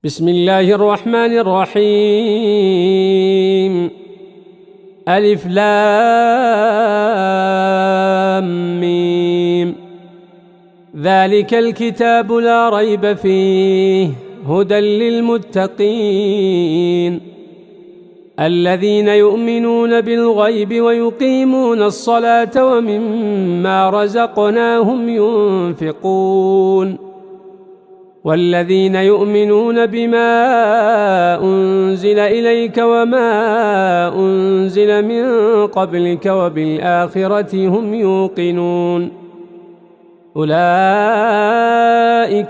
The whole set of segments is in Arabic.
بسم الله الرحمن الرحيم. ألف لام ميم. ذلك الكتاب لا ريب فيه هدى للمتقين الذين يؤمنون بالغيب ويقيمون الصلاة ومما رزقناهم ينفقون والذين يؤمنون بما أنزل إليك وما أنزل من قبلك وبالآخرة هم يوقنون أولئك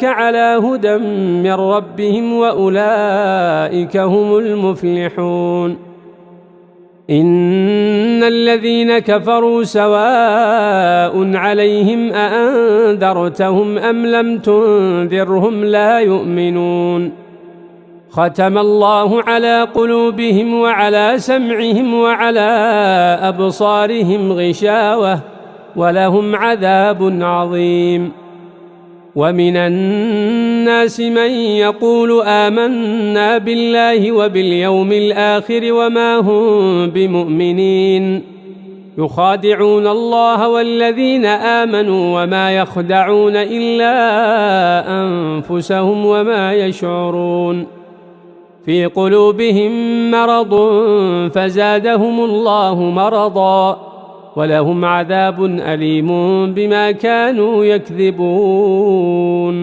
على هدى من ربهم وأولئك هم المفلحون. إن الذين كفروا سواء عليهم أأنذرتهم أم لم تنذرهم لا يؤمنون. ختم الله على قلوبهم وعلى سمعهم وعلى أبصارهم غشاوة ولهم عذاب عظيم. ومن الناس من يقول آمنا بالله وباليوم الآخر وما هم بمؤمنين يخادعون الله والذين آمنوا وما يخدعون إلا أنفسهم وما يشعرون. في قلوبهم مرض فزادهم الله مرضا ولهم عذاب أليم بما كانوا يكذبون.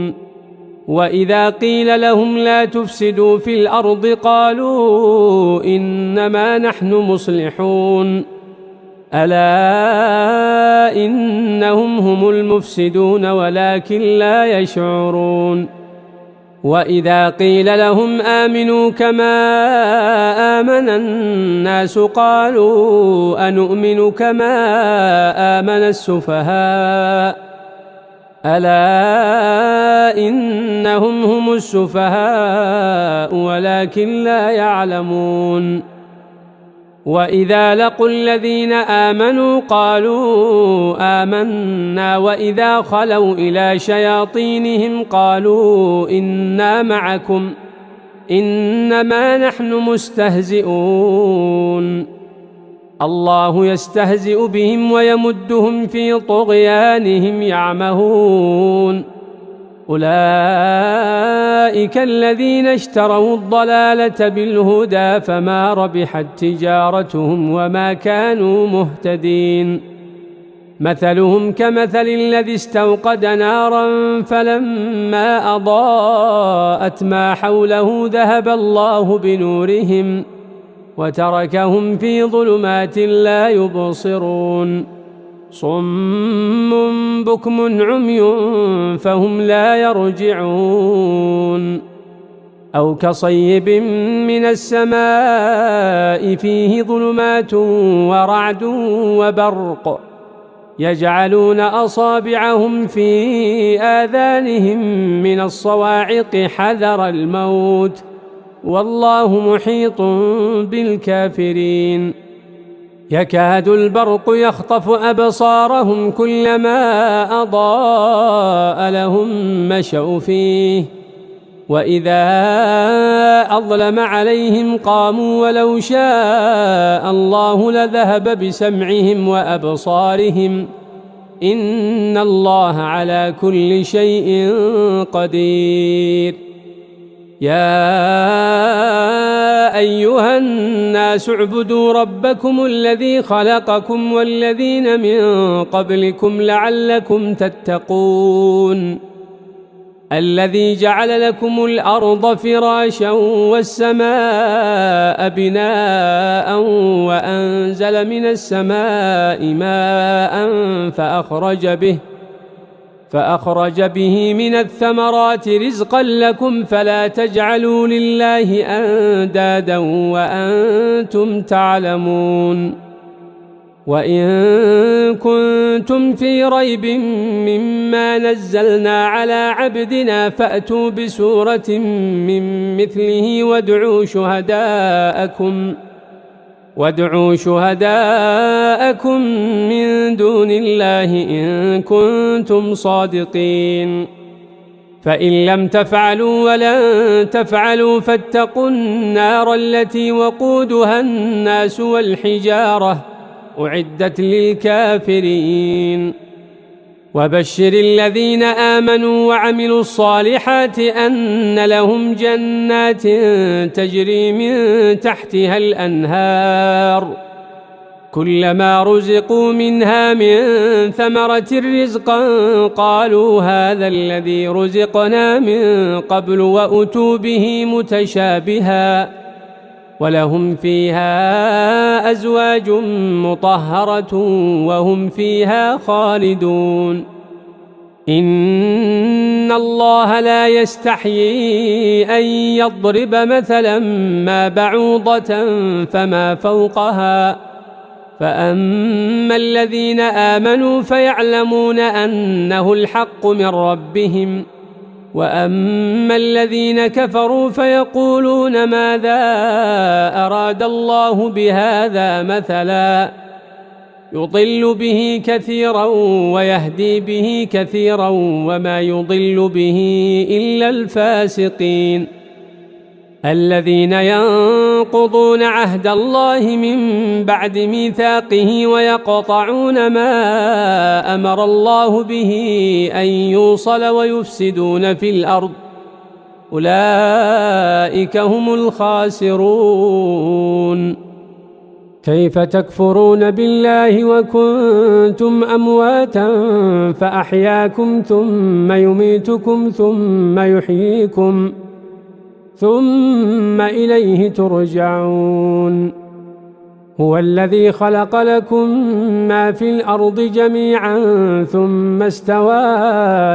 وإذا قيل لهم لا تفسدوا في الأرض قالوا إنما نحن مصلحون ألا إنهم هم المفسدون ولكن لا يشعرون. وإذا قيل لهم آمنوا كما آمن الناس قالوا أنؤمن كما آمن السفهاء ألا إنهم هم السفهاء ولكن لا يعلمون. وإذا لقوا الذين آمنوا قالوا آمنا وإذا خلوا إلى شياطينهم قالوا إنا معكم إنما نحن مستهزئون. الله يستهزئ بهم ويمدهم في طغيانهم يعمهون. أولئك الذين اشتروا الضلالة بالهدى فما ربحت تجارتهم وما كانوا مهتدين. مثلهم كمثل الذي استوقد نارا فلما أضاءت ما حوله ذهب الله بنورهم وتركهم في ظلمات لا يبصرون. صم بكم عمي فهم لا يرجعون. أو كصيب من السماء فيه ظلمات ورعد وبرق يجعلون أصابعهم في آذانهم من الصواعق حذر الموت والله محيط بالكافرين. يكاد البرق يخطف أبصارهم كلما أضاء لهم مشوا فيه وإذا أظلم عليهم قاموا ولو شاء الله لذهب بسمعهم وأبصارهم إن الله على كل شيء قدير. يا أيها الناس اعبدوا ربكم الذي خلقكم والذين من قبلكم لعلكم تتقون الذي جعل لكم الأرض فراشا والسماء بناء وأنزل من السماء ماء فأخرج به من الثمرات رزقا لكم فلا تجعلوا لله أندادا وأنتم تعلمون. وإن كنتم في ريب مما نزلنا على عبدنا فأتوا بسورة من مثله وادعوا شهداءكم من دون الله إن كنتم صادقين. فإن لم تفعلوا ولن تفعلوا فاتقوا النار التي وقودها الناس والحجارة أعدت للكافرين وبشر الذين آمنوا وعملوا الصالحات أن لهم جنات تجري من تحتها الأنهار كلما رزقوا منها من ثمرة رزقا قالوا هذا الذي رزقنا من قبل وأتوا به متشابها ولهم فيها أزواج مطهرة وهم فيها خالدون إن الله لا يستحيي أن يضرب مثلا ما بعوضة فما فوقها فأما الذين آمنوا فيعلمون أنه الحق من ربهم وأما الذين كفروا فيقولون ماذا أراد الله بهذا مثلا يضل به كثيرا ويهدي به كثيرا وما يضل به إلا الفاسقين الذين ينقضون عهد الله من بعد ميثاقه ويقطعون ما أمر الله به أن يوصل ويفسدون في الأرض أولئك هم الخاسرون كيف تكفرون بالله وكنتم أمواتا فأحياكم ثم يميتكم ثم يحييكم ثم إليه ترجعون هو الذي خلق لكم ما في الأرض جميعا ثم استوى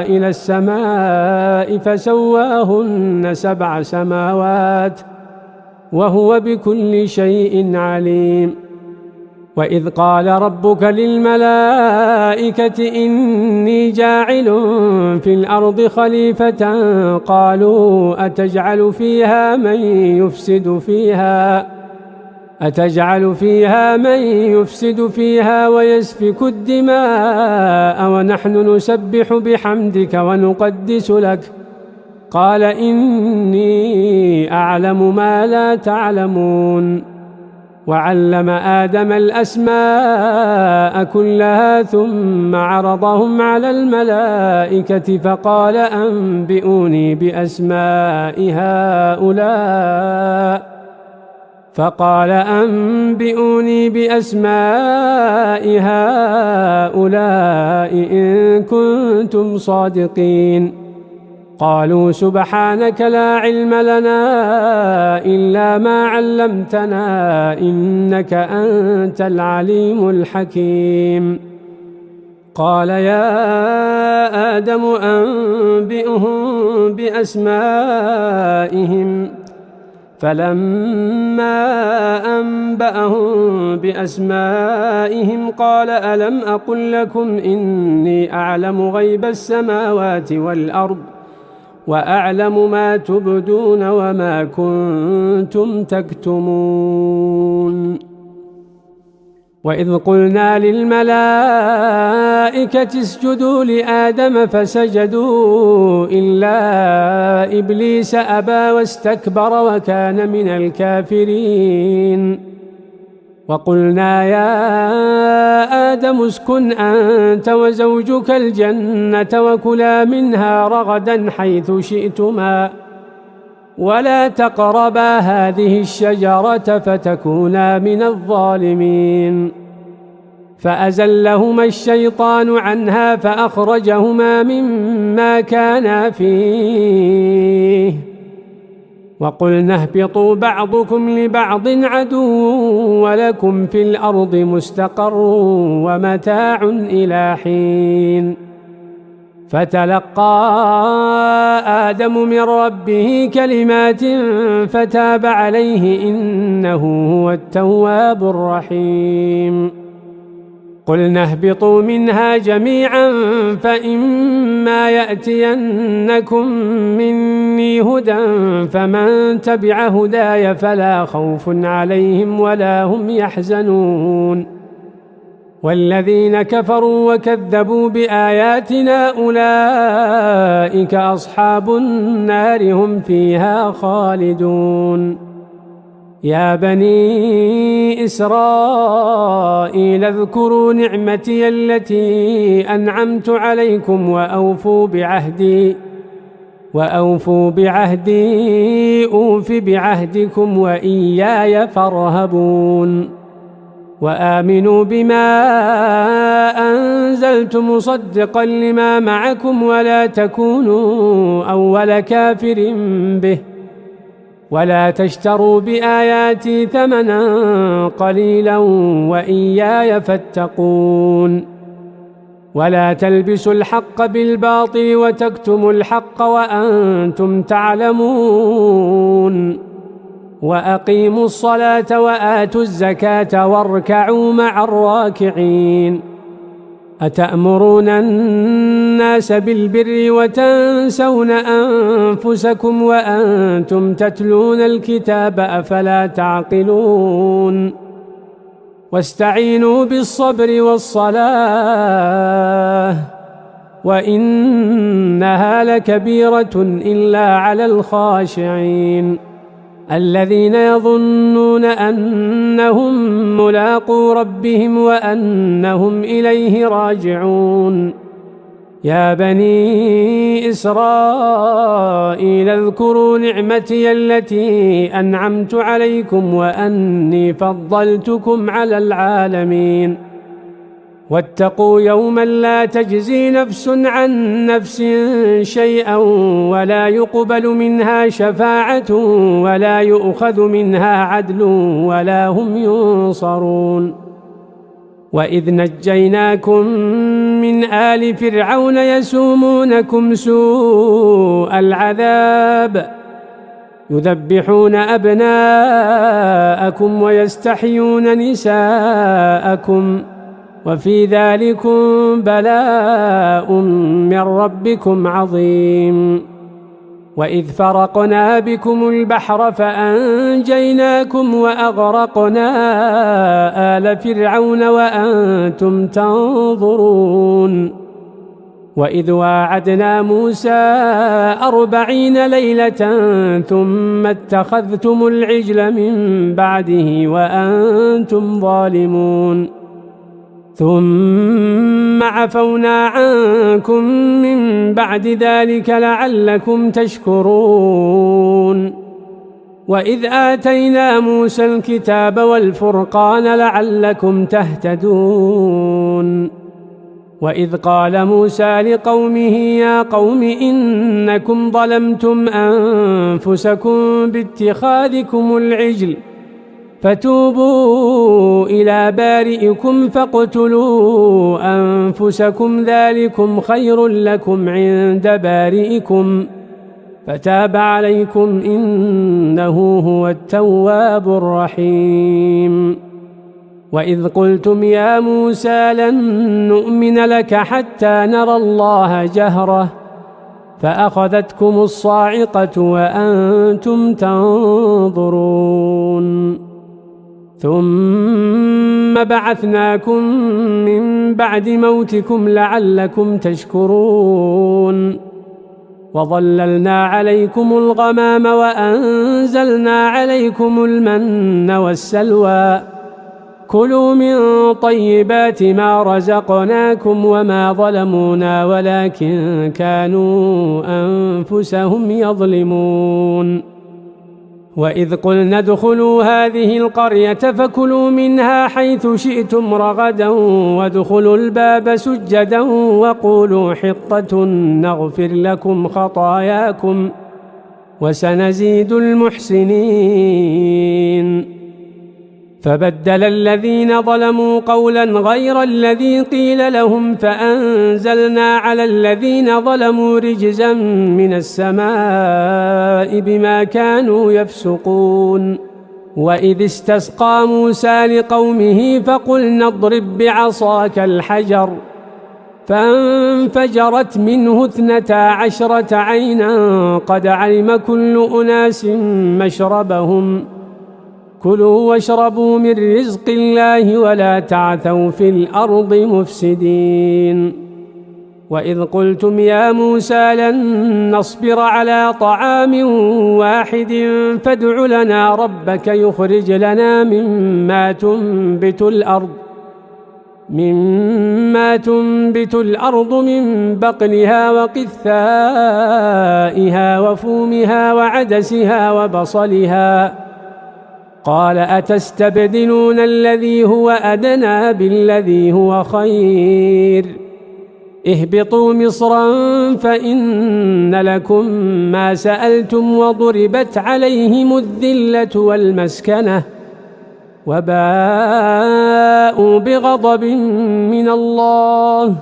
إلى السماء فسواهن 7 سماوات وهو بكل شيء عليم وإذ قال ربك للملائكة إني جاعل في الأرض خليفة قالوا أتجعل فيها من يفسد فيها ويسفك الدماء ونحن نسبح بحمدك ونقدس لك قال إني أعلم ما لا تعلمون وعلم آدم الأسماء كلها ثم عرضهم على الملائكة فقال أنبئوني بأسماء هؤلاء إن كنتم صادقين قالوا سبحانك لا علم لنا إلا ما علمتنا إنك أنت العليم الحكيم قال يا آدم أنبئهم بأسمائهم فلما أنبأهم بأسمائهم قال ألم أقل لكم إني أعلم غيب السماوات والأرض وأعلم ما تبدون وما كنتم تكتمون وإذ قلنا للملائكة اسجدوا لآدم فسجدوا إلا إبليس أبى واستكبر وكان من الكافرين وقلنا يا آدم اسكن أنت وزوجك الجنة وكلا منها رغدا حيث شئتما ولا تقربا هذه الشجرة فتكونا من الظالمين فأزلهما الشيطان عنها فأخرجهما مما كانا فيه وقلنا اهبطوا بعضكم لبعض عدو ولكم في الأرض مستقر ومتاع إلى حين فتلقى آدم من ربه كلمات فتاب عليه إنه هو التواب الرحيم قلنا اهبطوا منها جميعا فإما يأتينكم مني هدى فمن تبع هداي فلا خوف عليهم ولا هم يحزنون والذين كفروا وكذبوا بآياتنا أولئك أصحاب النار هم فيها خالدون يا بني إسرائيل اذكروا نعمتي التي أنعمت عليكم وأوفوا بعهدي أوف بعهدكم وإياي فارهبون وآمنوا بما أنزلت مصدقا لما معكم ولا تكونوا أول كافر به ولا تشتروا بآياتي ثمنا قليلا وإياي فاتقون ولا تلبسوا الحق بالباطل وتكتموا الحق وأنتم تعلمون وأقيموا الصلاة وآتوا الزكاة واركعوا مع الراكعين أتأمرون الناس بالبر وتنسون أنفسكم وأنتم تتلون الكتاب أفلا تعقلون واستعينوا بالصبر والصلاة وإنها لكبيرة إلا على الخاشعين الذين يظنون أنهم ملاقو ربهم وأنهم إليه راجعون يا بني إسرائيل اذكروا نعمتي التي أنعمت عليكم وأني فضلتكم على العالمين واتقوا يوما لا تجزي نفس عن نفس شيئا ولا يقبل منها شفاعة ولا يؤخذ منها عدل ولا هم ينصرون وإذ نجيناكم من آل فرعون يسومونكم سوء العذاب يذبحون أبناءكم ويستحيون نساءكم وفي ذلكم بلاء من ربكم عظيم وإذ فرقنا بكم البحر فأنجيناكم وأغرقنا آل فرعون وأنتم تنظرون وإذ واعدنا موسى 40 ليلة ثم اتخذتم العجل من بعده وأنتم ظالمون ثم عفونا عنكم من بعد ذلك لعلكم تشكرون وإذ آتينا موسى الكتاب والفرقان لعلكم تهتدون وإذ قال موسى لقومه يا قوم إنكم ظلمتم أنفسكم باتخاذكم العجل فتوبوا إلى بارئكم فاقتلوا أنفسكم ذلكم خير لكم عند بارئكم فتاب عليكم إنه هو التواب الرحيم وإذ قلتم يا موسى لن نؤمن لك حتى نرى الله جهرة فأخذتكم الصاعقة وأنتم تنظرون ثم بعثناكم من بعد موتكم لعلكم تشكرون وظللنا عليكم الغمام وأنزلنا عليكم المن والسلوى كلوا من طيبات ما رزقناكم وما ظلمونا ولكن كانوا أنفسهم يظلمون وإذ قلنا ادخلوا هذه القرية فكلوا منها حيث شئتم رغدا وادخلوا الباب سجدا وقولوا حطة نغفر لكم خطاياكم وسنزيد المحسنين فبدل الذين ظلموا قولا غير الذي قيل لهم فأنزلنا على الذين ظلموا رجزا من السماء بما كانوا يفسقون وإذ استسقى موسى لقومه فقلنا اضرب بعصاك الحجر فانفجرت منه 12 عينا قد علم كل أناس مشربهم كلوا واشربوا من رزق الله ولا تعثوا في الأرض مفسدين وإذ قلتم يا موسى لن نصبر على طعام واحد فادع لنا ربك يخرج لنا مما تنبت الأرض من بقلها وقثائها وفومها وعدسها وبصلها قال أتستبدلون الذي هو أدنى بالذي هو خير اهبطوا مصرا فإن لكم ما سألتم وضربت عليهم الذلة والمسكنة وباءوا بغضب من الله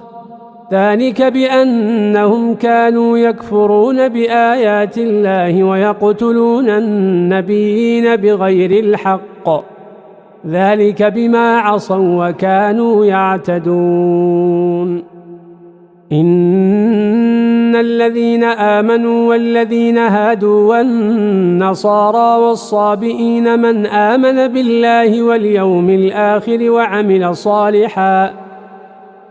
ذلك بأنهم كانوا يكفرون بآيات الله ويقتلون النبيين بغير الحق ذلك بما عصوا وكانوا يعتدون إن الذين آمنوا والذين هادوا والنصارى والصابئين من آمن بالله واليوم الآخر وعمل صالحا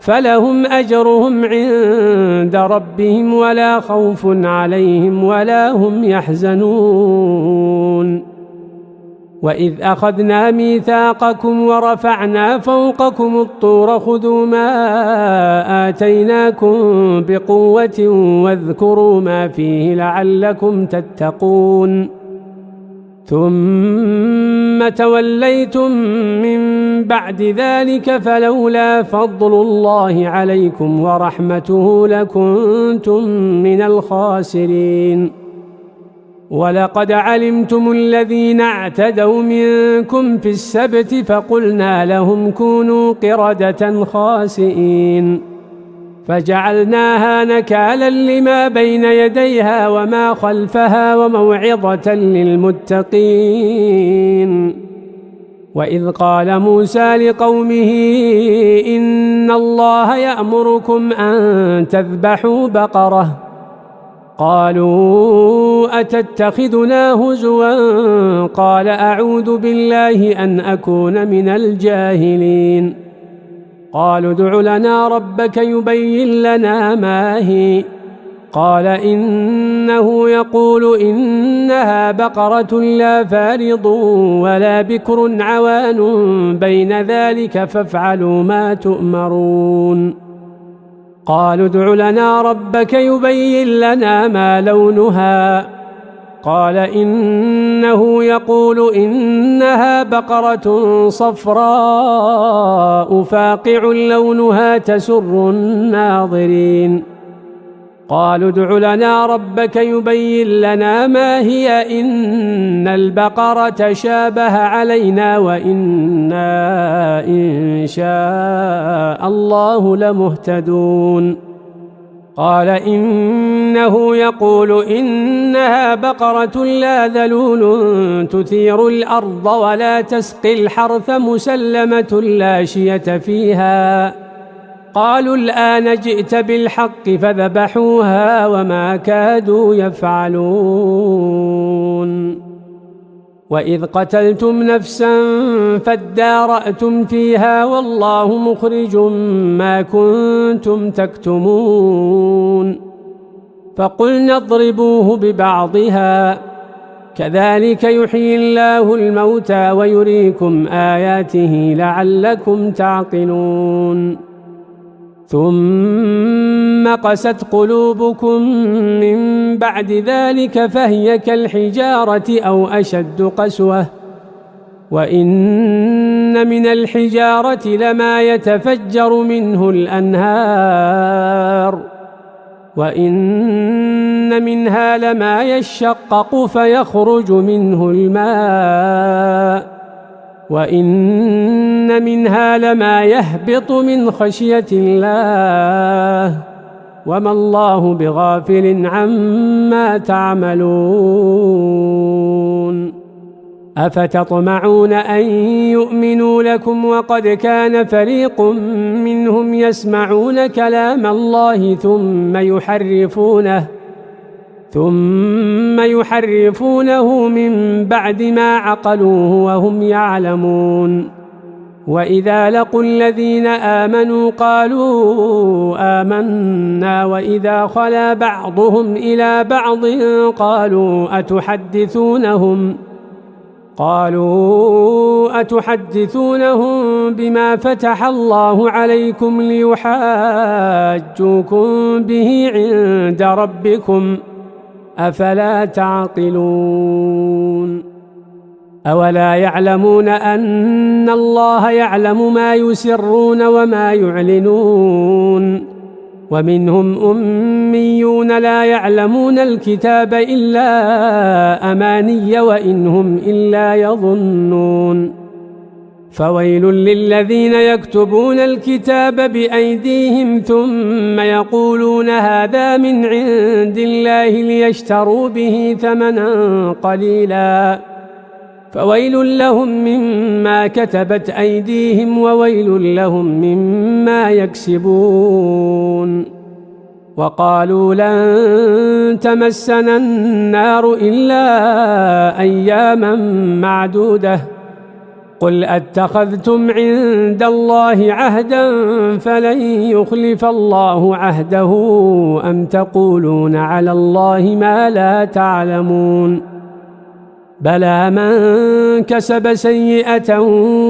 فلهم أجرهم عند ربهم ولا خوف عليهم ولا هم يحزنون وإذ أخذنا ميثاقكم ورفعنا فوقكم الطور خذوا ما آتيناكم بقوة واذكروا ما فيه لعلكم تتقون ثم توليتم من بعد ذلك فلولا فضل الله عليكم ورحمته لكنتم من الخاسرين ولقد علمتم الذين اعتدوا منكم في السبت فقلنا لهم كونوا قردة خاسئين فجعلناها نكالا لما بين يديها وما خلفها وموعظة للمتقين وإذ قال موسى لقومه إن الله يأمركم أن تذبحوا بقرة قالوا أتتخذنا هزوا قال أعوذ بالله أن أكون من الجاهلين قالوا ادع لنا ربك يبين لنا ما هي قال إنه يقول إنها بقرة لا فارض ولا بكر عوان بين ذلك فافعلوا ما تؤمرون قالوا ادع لنا ربك يبين لنا ما لونها قال إنه يقول إنها بقرة صفراء فاقع لونها تسر الناظرين قالوا ادع لنا ربك يبين لنا ما هي إن البقرة شابه علينا وإنا إن شاء الله لمهتدون قال إنه يقول إنها بقرة لا ذلول تثير الأرض ولا تسقي الحرث مسلمة لا شية فيها قالوا الآن جئت بالحق فذبحوها وما كادوا يفعلون وإذ قتلتم نفسا فادارأتم فيها والله مخرج ما كنتم تكتمون فقلنا اضربوه ببعضها كذلك يحيي الله الموتى ويريكم آياته لعلكم تعقلون ثم قست قلوبكم من بعد ذلك فهي كالحجارة أو أشد قسوة وإن من الحجارة لما يتفجر منه الأنهار وإن منها لما يشقق فيخرج منه الماء وإن منها لما يهبط من خشية الله وما الله بغافل عما تعملون أفتطمعون أن يؤمنوا لكم وقد كان فريق منهم يسمعون كلام الله ثم يحرفونه من بعد ما عقلوه وهم يعلمون. وإذا لقوا الذين آمنوا قالوا آمنا وإذا خلا بعضهم إلى بعض قالوا أتحدثونهم بما فتح الله عليكم ليحاجوكم به عند ربكم أفلا تعقلون. أولا يعلمون أن الله يعلم ما يسرون وما يعلنون. ومنهم أميون لا يعلمون الكتاب إلا أماني وإن هم إلا يظنون. فويل للذين يكتبون الكتاب بأيديهم ثم يقولون هذا من عند الله ليشتروا به ثمنا قليلا فويل لهم مما كتبت أيديهم وويل لهم مما يكسبون. وقالوا لن تمسنا النار إلا أياما معدودة قل أتخذتم عند الله عهدا فلن يخلف الله عهده أم تقولون على الله ما لا تعلمون. بلى من كسب سيئة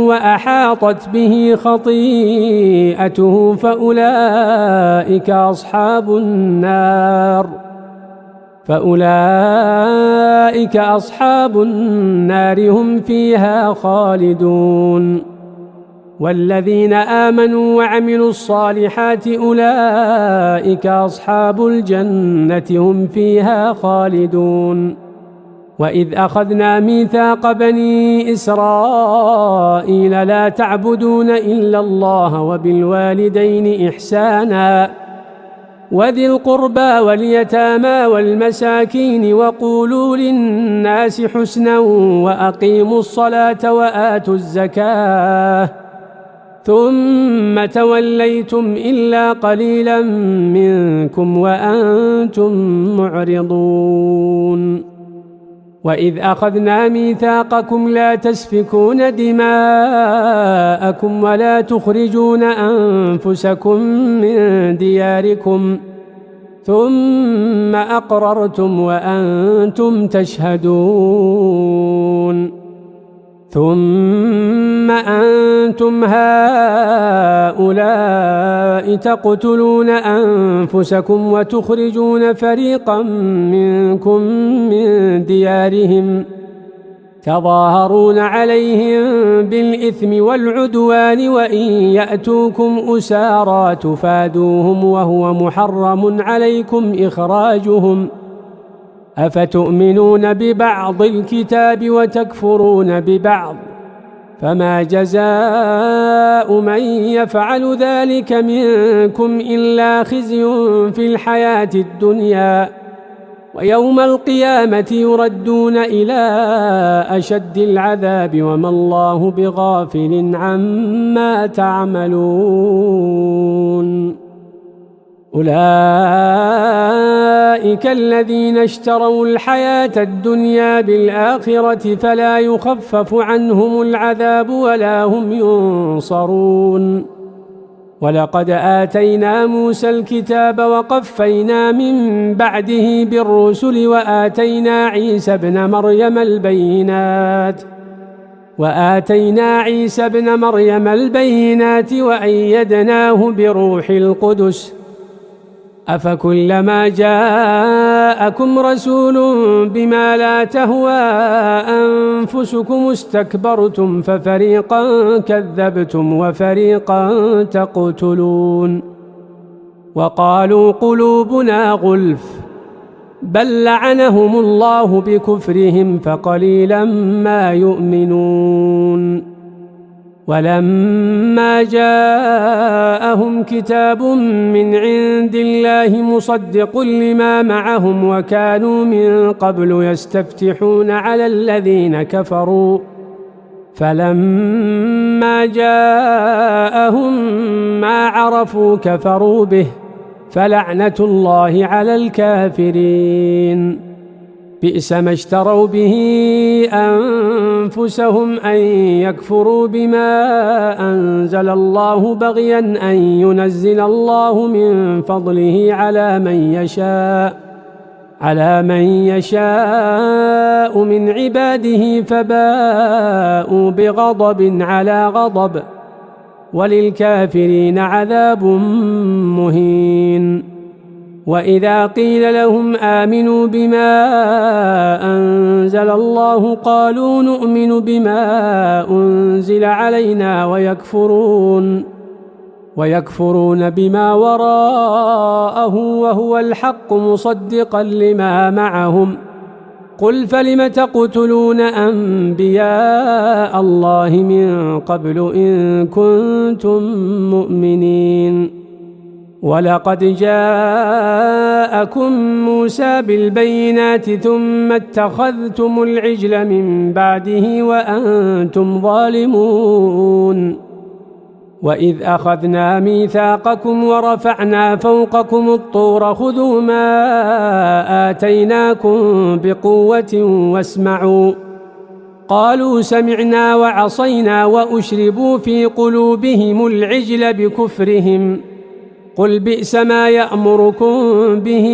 وأحاطت به خطيئته فأولئك أصحاب النار هم فيها خالدون. والذين آمنوا وعملوا الصالحات أولئك أصحاب الجنة هم فيها خالدون. وإذ أخذنا ميثاق بني إسرائيل لا تعبدون إلا الله وبالوالدين إحسانا وذي القربى واليتامى والمساكين وقولوا للناس حسنا وأقيموا الصلاة وآتوا الزكاة ثم توليتم إلا قليلا منكم وأنتم معرضون. وإذ أخذنا ميثاقكم لا تسفكون دماءكم ولا تخرجون أنفسكم من دياركم ثم أقررتم وأنتم تشهدون. ثم أنتم هؤلاء تقتلون أنفسكم وتخرجون فريقا منكم من ديارهم تظاهرون عليهم بالإثم والعدوان وإن يأتوكم أسارى تفادوهم وهو محرم عليكم إخراجهم أفتؤمنون ببعض الكتاب وتكفرون ببعض فما جزاء من يفعل ذلك منكم إلا خزي في الحياة الدنيا ويوم القيامة يردون إلى أشد العذاب وما الله بغافل عما تعملون. أولئك الذين اشتروا الحياة الدنيا بالآخرة فلا يخفف عنهم العذاب ولا هم ينصرون. ولقد آتينا موسى الكتاب وقفينا من بعده بالرسل وآتينا عيسى ابن مريم البينات وأيدناه بروح القدس أفكلما جاءكم رسول بما لا تهوى أنفسكم استكبرتم ففريقا كذبتم وفريقا تقتلون. وقالوا قلوبنا غلف بل لعنهم الله بكفرهم فقليلا ما يؤمنون. ولما جاءهم كتاب من عند الله مصدق لما معهم وكانوا من قبل يستفتحون على الذين كفروا فلما جاءهم ما عرفوا كفروا به فلعنة الله على الكافرين. بئس ما اشتروا به أنفسهم أن يكفروا بما أنزل الله بغيا أن ينزل الله من فضله على من يشاء من عباده، فباءوا بغضب على غضب، وللكافرين عذاب مهين. وإذا قيل لهم آمنوا بما أنزل الله قالوا نؤمن بما أنزل علينا ويكفرون بما وراءه وهو الحق مصدقا لما معهم. قل فلم تقتلون أنبياء الله من قبل إن كنتم مؤمنين؟ ولقد جاءكم موسى بالبينات ثم اتخذتم العجل من بعده وأنتم ظالمون. وإذ أخذنا ميثاقكم ورفعنا فوقكم الطور خذوا ما آتيناكم بقوة واسمعوا. قالوا سمعنا وعصينا وأشربوا في قلوبهم العجل بكفرهم. قل بئس ما يأمركم به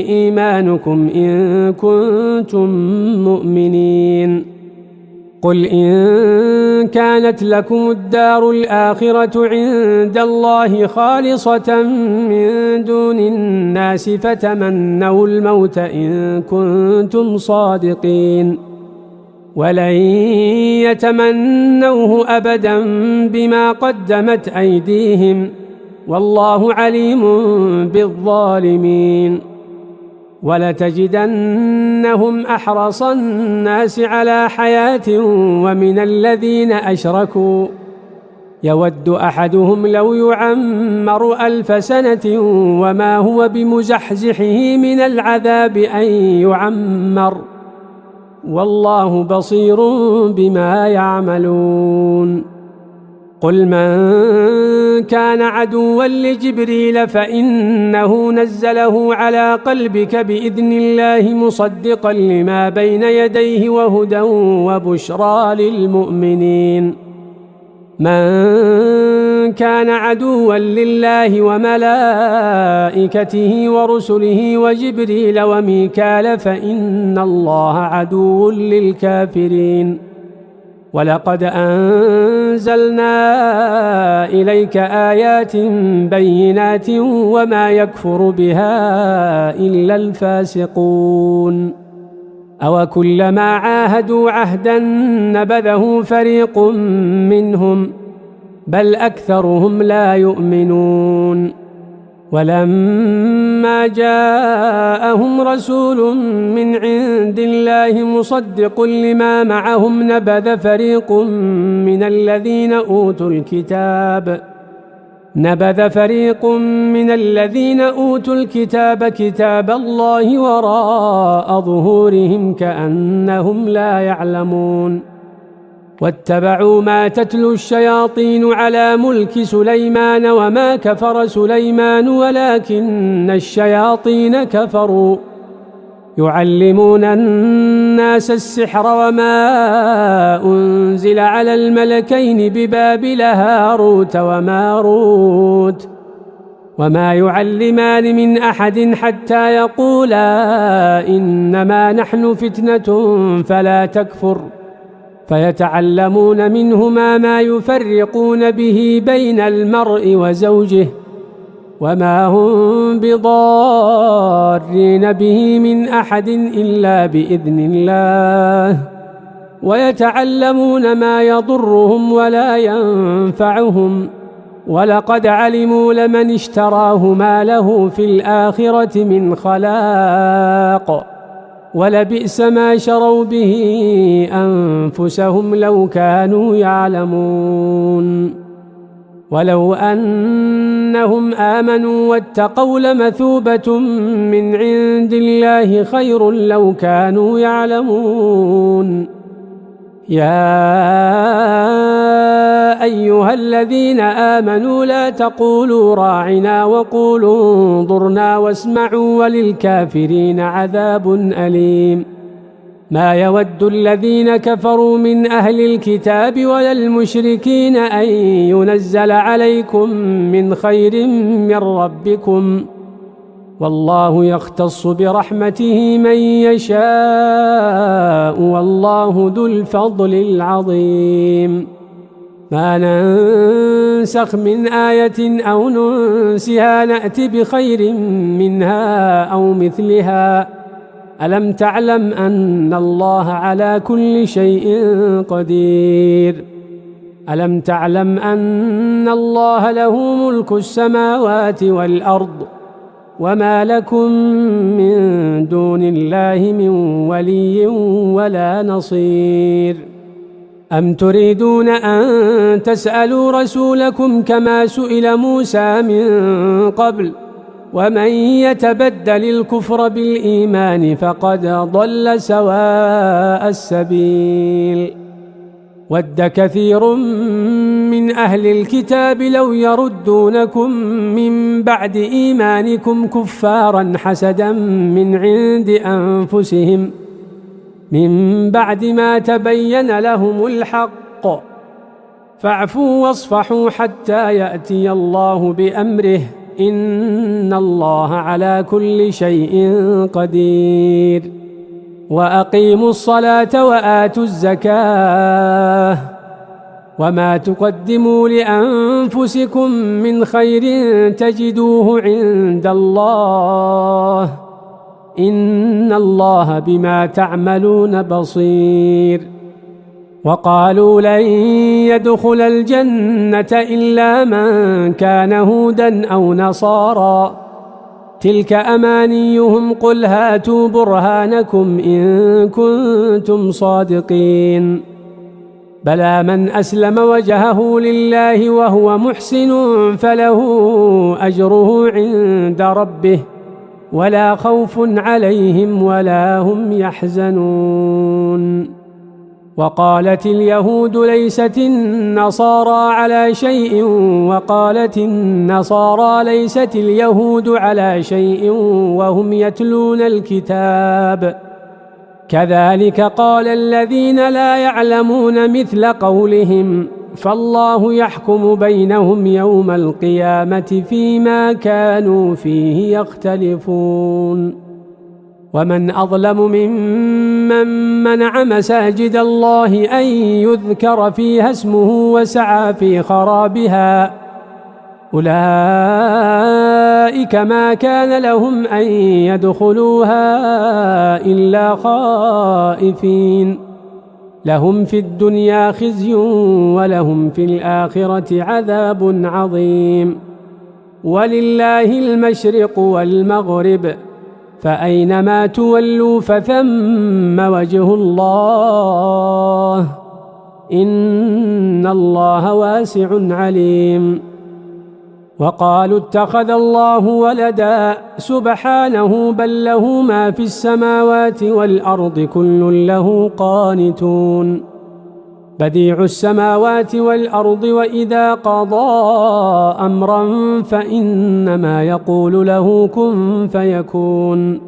إيمانكم إن كنتم مؤمنين. قل إن كانت لكم الدار الآخرة عند الله خالصة من دون الناس فتمنوا الموت إن كنتم صادقين، ولن يتمنوه أبدا بما قدمت أيديهم، والله عليم بالظالمين. ولتجدنهم أحرص الناس على حياة ومن الذين أشركوا يود أحدهم لو يعمر 1000 سنة وما هو بمزحزحه من العذاب أن يعمر، والله بصير بما يعملون. قل من كان عدوا لجبريل فإنه نزله على قلبك بإذن الله مصدقا لما بين يديه وهدى وبشرى للمؤمنين. من كان عدوا لله وملائكته ورسله وجبريل وميكال فإن الله عدو للكافرين. ولقد أنزلنا إليك آيات بينات وما يكفر بها إلا الفاسقون. أوكلما عاهدوا عهدا نبذه فريق منهم بل أكثرهم لا يؤمنون. ولما جاءهم رسول من عند الله مصدق لما معهم نبذ فريق من الذين أوتوا الكتاب كتاب الله وراء ظهورهم كأنهم لا يعلمون. واتبعوا ما تتلو الشياطين على ملك سليمان وما كفر سليمان ولكن الشياطين كفروا يعلمون الناس السحر وما أنزل على الملكين ببابل هاروت وماروت وما يعلمان من أحد حتى يقولا إنما نحن فتنة فلا تكفر، فيتعلمون منهما ما يفرقون به بين المرء وزوجه وما هم بضارين به من أحد إلا بإذن الله، ويتعلمون ما يضرهم ولا ينفعهم، ولقد علموا لمن اشتراه ما له في الآخرة من خلاق، ولبئس ما شروا به أنفسهم لو كانوا يعلمون. ولو أنهم آمنوا واتقوا لمثوبة من عند الله خير لو كانوا يعلمون. يا أيها الذين آمنوا لا تقولوا راعنا وقولوا انظرنا واسمعوا وللكافرين عذاب أليم ما يود الذين كفروا من أهل الكتاب ولا المشركين أن ينزل عليكم من خير من ربكم والله يختص برحمته من يشاء والله ذو الفضل العظيم ما ننسخ من آية أو ننسها نأت بخير منها أو مثلها ألم تعلم أن الله على كل شيء قدير ألم تعلم أن الله له ملك السماوات والأرض وما لكم من دون الله من ولي ولا نصير أم تريدون أن تسألوا رسولكم كما سئل موسى من قبل ومن يتبدل الكفر بالإيمان فقد ضل سواء السبيل ود كثير من أهل الكتاب لو يردونكم من بعد إيمانكم كفارا حسدا من عند أنفسهم من بعد ما تبين لهم الحق فاعفوا واصفحوا حتى يأتي الله بأمره إن الله على كل شيء قدير وأقيموا الصلاة وآتوا الزكاة وما تقدموا لأنفسكم من خير تجدوه عند الله إن الله بما تعملون بصير وقالوا لن يدخل الجنة إلا من كان هودا أو نصارى تلك أمانيهم قل هاتوا برهانكم إن كنتم صادقين بلى من أسلم وجهه لله وهو محسن فله أجره عند ربه ولا خوف عليهم ولا هم يحزنون وقالت اليهود ليست النصارى على شيء وقالت النصارى ليست اليهود على شيء وهم يتلون الكتاب كذلك قال الذين لا يعلمون مثل قولهم فالله يحكم بينهم يوم القيامة فيما كانوا فيه يختلفون ومن أظلم ممن منع مساجد الله أن يذكر فيها اسمه وسعى في خرابها أولئك ما كان لهم أن يدخلوها إلا خائفين لهم في الدنيا خزي ولهم في الآخرة عذاب عظيم ولله المشرق والمغرب فأينما تولوا فثم وجه الله إن الله واسع عليم وقالوا اتخذ الله ولدا سبحانه بل له ما في السماوات والأرض كل له قانتون بديع السماوات والأرض وإذا قضى أمرا فإنما يقول له كن فيكون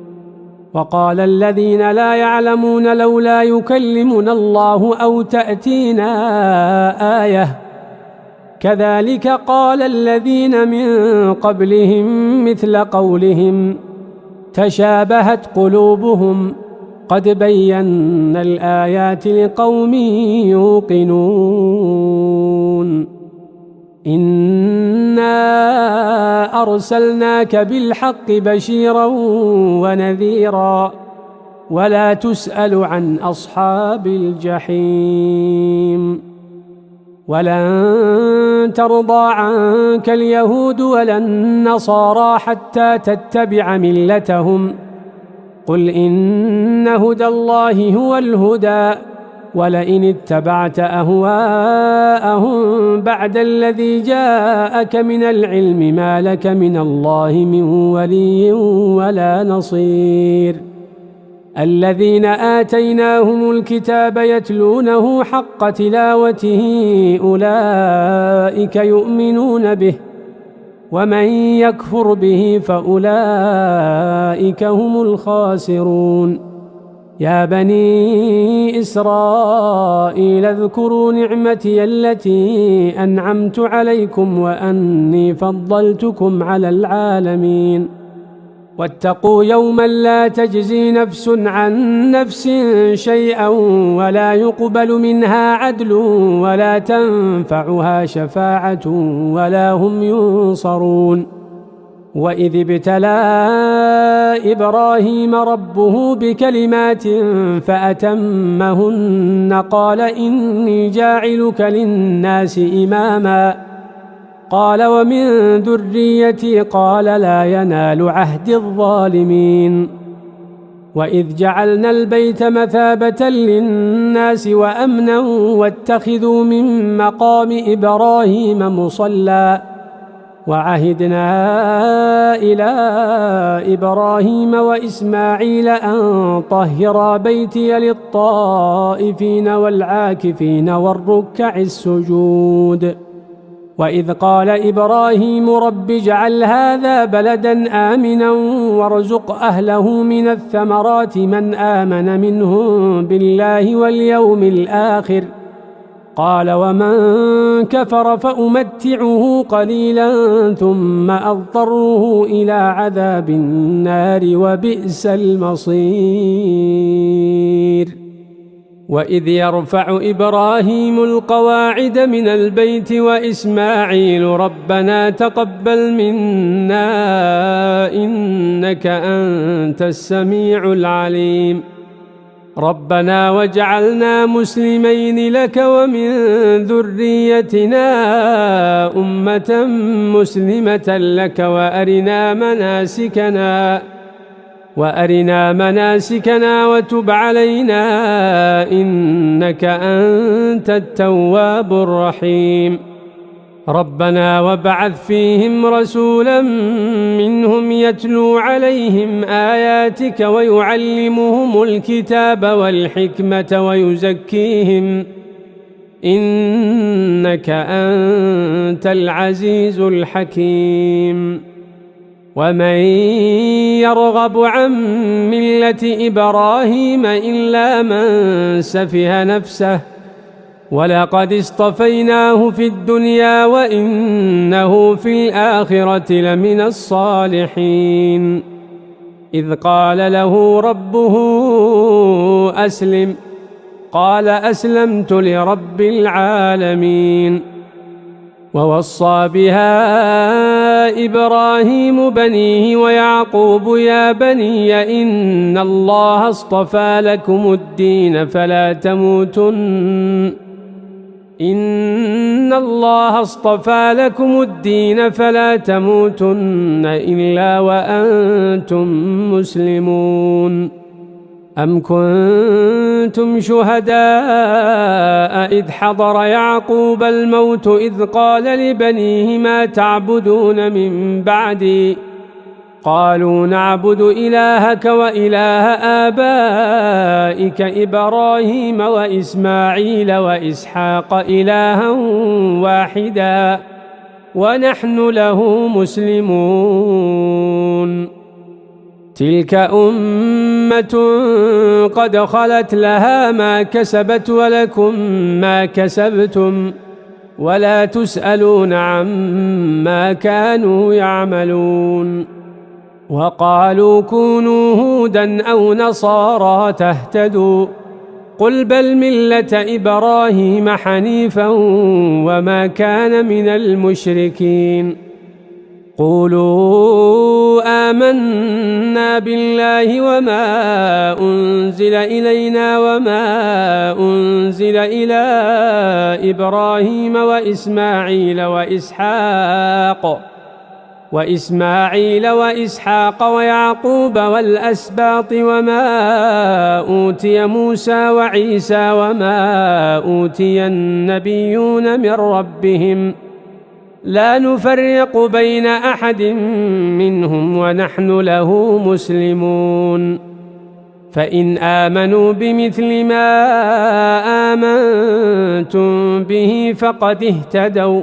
وقال الذين لا يعلمون لولا يكلمنا الله أو تأتينا آية كذلك قال الذين من قبلهم مثل قولهم تشابهت قلوبهم قد بينا الآيات لقوم يوقنون إنا أرسلناك بالحق بشيرا ونذيرا ولا تسأل عن أصحاب الجحيم ولن ترضى عنك اليهود ولا النصارى حتى تتبع ملتهم قل إن هدى الله هو الهدى ولئن اتبعت أهواءهم بعد الذي جاءك من العلم ما لك من الله من ولي ولا نصير الذين آتيناهم الكتاب يتلونه حق تلاوته أولئك يؤمنون به ومن يكفر به فأولئك هم الخاسرون يا بني إسرائيل اذكروا نعمتي التي أنعمت عليكم وأني فضلتكم على العالمين واتقوا يوما لا تجزي نفس عن نفس شيئا ولا يقبل منها عدل ولا تنفعها شفاعة ولا هم ينصرون وإذ ابتلى إبراهيم ربه بكلمات فأتمهن قال إني جاعلك للناس إماما قال ومن ذريتي قال لا ينال عهد الظالمين وإذ جعلنا البيت مثابة للناس وأمنا واتخذوا من مقام إبراهيم مصلى وعهدنا إلى إبراهيم وإسماعيل أن طهرا بيتي للطائفين والعاكفين والركع السجود وإذ قال إبراهيم رب اجعل هذا بلدا آمنا وارزق أهله من الثمرات من آمن منهم بالله واليوم الآخر قال ومن كفر فأمتعه قليلا ثم أضطره إلى عذاب النار وبئس المصير وإذ يرفع إبراهيم القواعد من البيت وإسماعيل ربنا تقبل منا إنك أنت السميع العليم ربنا واجعلنا مسلمين لك ومن ذريتنا أمة مسلمة لك وأرنا مناسكنا وتب علينا إنك أنت التواب الرحيم ربنا وابعث فيهم رسولا منهم يتلو عليهم آياتك ويعلمهم الكتاب والحكمة ويزكيهم إنك أنت العزيز الحكيم ومن يرغب عن ملة إبراهيم إلا من سفه نفسه ولقد اصطفيناه في الدنيا وإنه في الآخرة لمن الصالحين إذ قال له ربه أسلم قال أسلمت لرب العالمين ووصى بها إبراهيم بنيه ويعقوب يا بني إن الله اصطفى لكم الدين فلا تموتن إلا وأنتم مسلمون أم كنتم شهداء إذ حضر يعقوب الموت إذ قال لبنيه ما تعبدون من بعدي قالوا نعبد إلهك وإله آبائك إبراهيم وإسماعيل وإسحاق إلها واحدا ونحن له مسلمون تلك أمة قد خلت لها ما كسبت ولكم ما كسبتم ولا تسألون عما كانوا يعملون وقالوا كونوا هودا أو نصارى تهتدوا قل بل ملة إبراهيم حنيفا وما كان من المشركين قولوا آمنا بالله وما أنزل إلينا وما أنزل إلى إبراهيم وإسماعيل وإسحاق ويعقوب والأسباط وما أوتي موسى وعيسى وما أوتي النبيون من ربهم لا نفرق بين أحد منهم ونحن له مسلمون فإن آمنوا بمثل ما آمنتم به فقد اهتدوا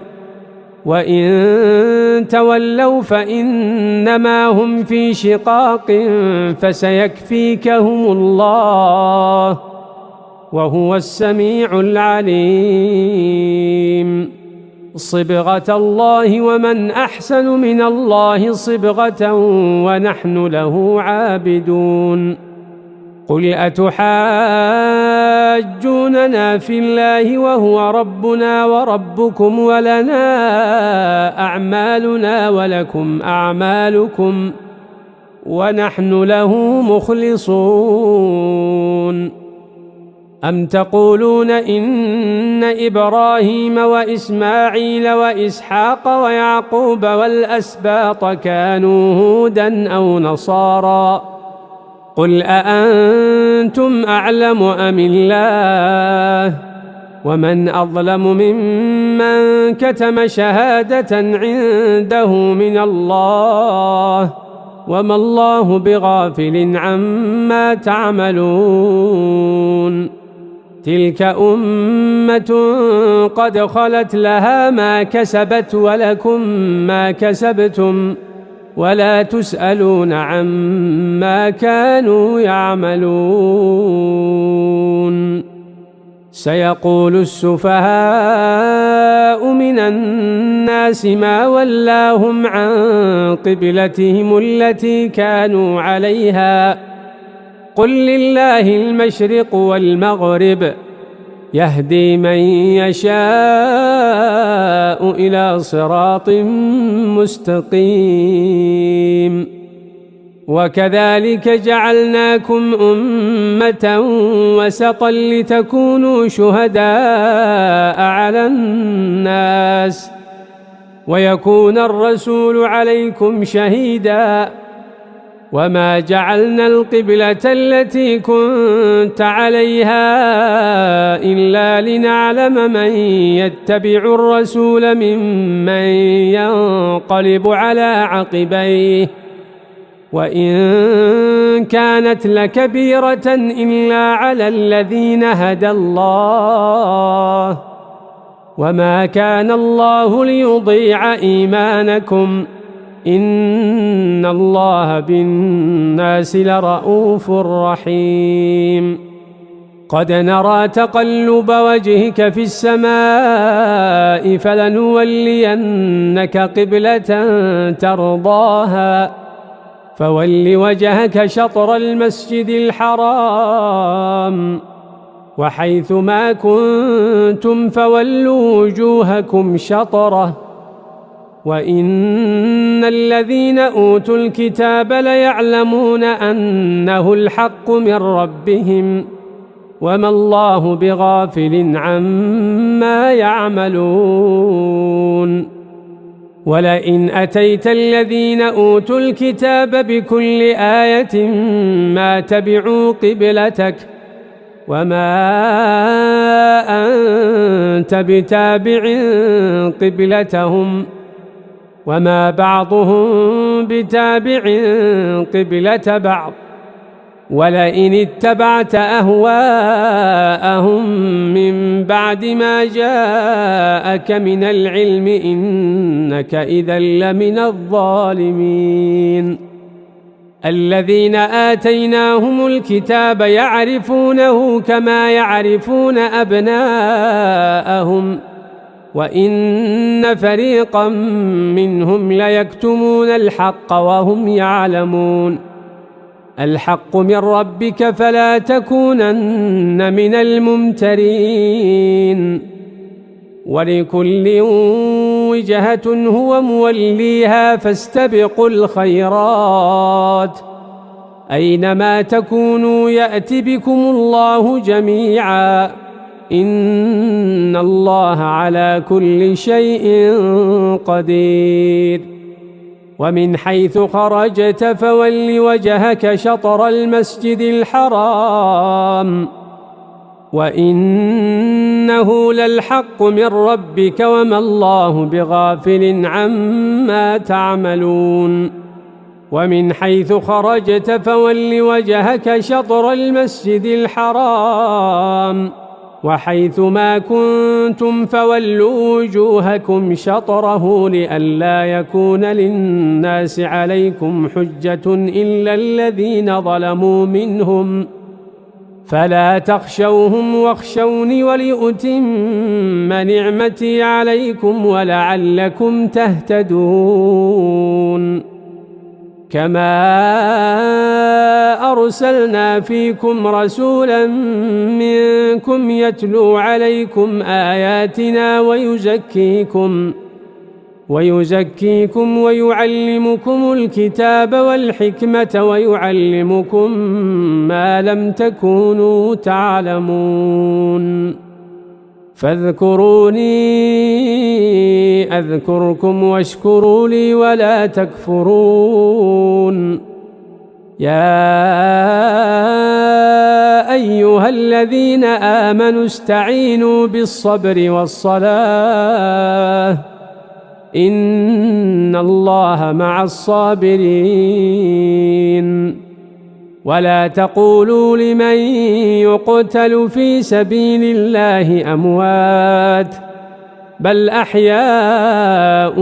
وإن تولوا فإنما هم في شقاق فسيكفيكهم الله وهو السميع العليم. صبغة الله ومن أحسن من الله صبغة ونحن له عابدون. قل أتحاجوننا في الله وهو ربنا وربكم ولنا أعمالنا ولكم أعمالكم ونحن له مخلصون. أم تقولون إن إبراهيم وإسماعيل وإسحاق ويعقوب والأسباط كانوا هودا أو نصارى قل أأنتم أعلم أم الله ومن أظلم ممن كتم شهادة عنده من الله وما الله بغافل عما تعملون. تلك أمة قد خلت لها ما كسبت ولكم ما كسبتم ولا تسألون عما كانوا يعملون. سيقول السفهاء من الناس ما ولاهم عن قبلتهم التي كانوا عليها قل لله المشرق والمغرب يهدي من يشاء إلى صراط مستقيم. وكذلك جعلناكم أمة وسطا لتكونوا شهداء على الناس ويكون الرسول عليكم شهيدا وما جعلنا القبلة التي كنت عليها إلا لنعلم من يتبع الرسول ممن ينقلب على عقبيه وإن كانت لكبيرة إلا على الذين هدى الله وما كان الله ليضيع إيمانكم إن الله بالناس لرؤوف رحيم. قد نرى تقلب وجهك في السماء فلنولينك قبلة ترضاها فول وجهك شطر المسجد الحرام وحيث ما كنتم فولوا وجوهكم شطره وإن الذين أوتوا الكتاب ليعلمون أنه الحق من ربهم وما الله بغافل عما يعملون. ولئن أتيت الذين أوتوا الكتاب بكل آية ما تبعوا قبلتك وما أنت بتابع قبلتهم وما بعضهم بتابع قبلة بعض ولئن اتبعت أهواءهم من بعد ما جاءك من العلم إنك إذا لمن الظالمين. الذين آتيناهم الكتاب يعرفونه كما يعرفون أبناءهم وإن فريقا منهم ليكتمون الحق وهم يعلمون. الحق من ربك فلا تكونن من الممترين. ولكل وجهة هو موليها فاستبقوا الخيرات أينما تكونوا يأت بكم الله جميعا إن الله على كل شيء قدير. ومن حيث خرجت فول وجهك شطر المسجد الحرام وإنه للحق من ربك وما الله بغافل عما تعملون. ومن حيث خرجت فول وجهك شطر المسجد الحرام وحيث ما كنتم فولوا وجوهكم شطره لئلا يكون للناس عليكم حجة إلا الذين ظلموا منهم فلا تخشوهم واخشوني ولأتم نعمتي عليكم ولعلكم تهتدون كما أرسلنا فيكم رسولا منكم يتلو عليكم آياتنا ويزكيكم ويعلمكم الكتاب والحكمة ويعلمكم ما لم تكونوا تعلمون فاذكروني أذكركم واشكروا لي ولا تكفرون يا أيها الذين آمنوا استعينوا بالصبر والصلاة إن الله مع الصابرين ولا تقولوا لمن يقتل في سبيل الله أموات بل أحياء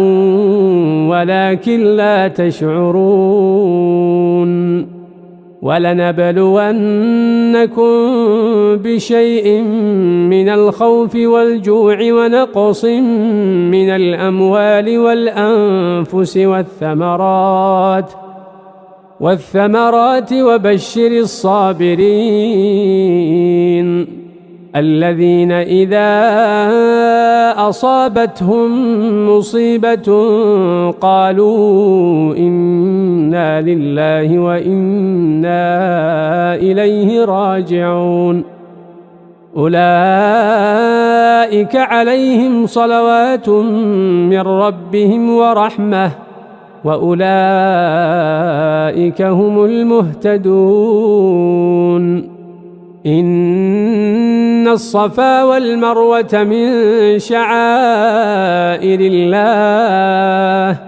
ولكن لا تشعرون ولنبلونكم بشيء من الخوف والجوع ونقص من الأموال والأنفس والثمرات وبشر الصابرين الذين إذا أصابتهم مصيبة قالوا إنا لله وإنا إليه راجعون أولئك عليهم صلوات من ربهم ورحمة وأولئك هم المهتدون إن الصفا والمروة من شعائر الله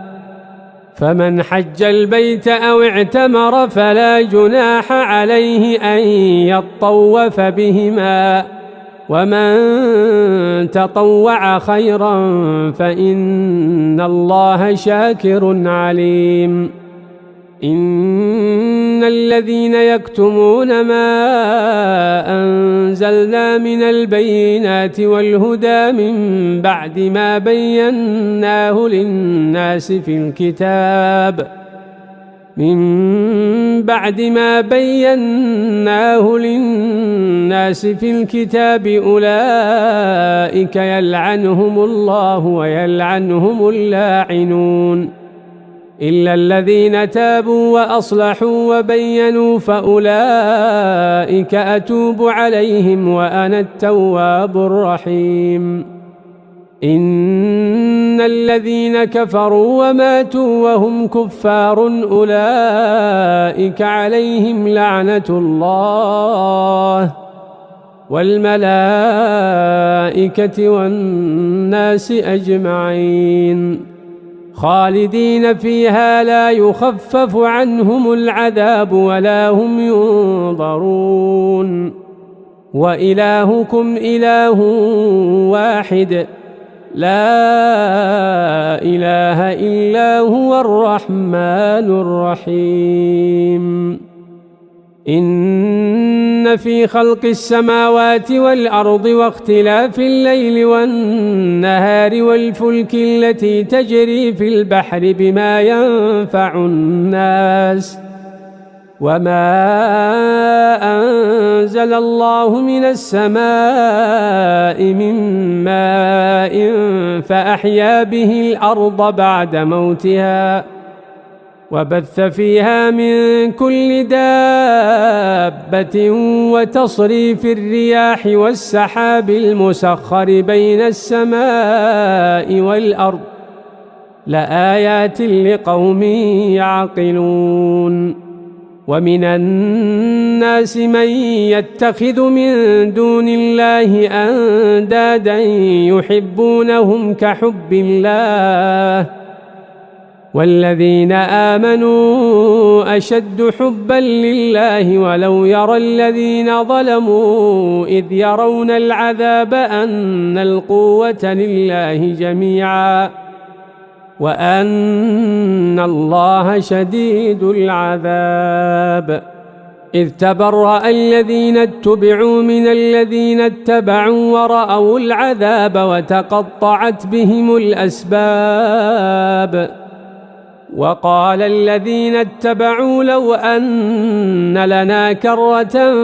فمن حج البيت أو اعتمر فلا جناح عليه أن يطوف بهما ومن تطوع خيرا فإن الله شاكر عليم إن الذين يكتمون ما أنزلنا من البينات والهدى من بعد ما بيناه للناس في الكتاب أولئك يلعنهم الله ويلعنهم اللاعنون إلا الذين تابوا وأصلحوا وبينوا فأولئك أتوب عليهم وأنا التواب الرحيم إن الذين كفروا وماتوا وهم كفار أولئك عليهم لعنة الله والملائكة والناس أجمعين خالدين فيها لا يخفف عنهم العذاب ولا هم ينظرون وإلهكم إله واحد لا إله إلا هو الرحمن الرحيم إن في خلق السماوات والأرض واختلاف الليل والنهار والفلك التي تجري في البحر بما ينفع الناس وما أنزل الله من السماء من ماء فأحيا به الأرض بعد موتها وبث فيها من كل دابة وتصريف الرياح والسحاب المسخر بين السماء والأرض لآيات لقوم يعقلون ومن الناس من يتخذ من دون الله أندادا يحبونهم كحب الله والذين آمنوا أشد حبا لله ولو يرى الذين ظلموا إذ يرون العذاب أن القوة لله جميعا وأن الله شديد العذاب إذ تبرأ الذين اتبعوا من الذين اتبعوا ورأوا العذاب وتقطعت بهم الأسباب وقال الذين اتبعوا لو أن لنا كرة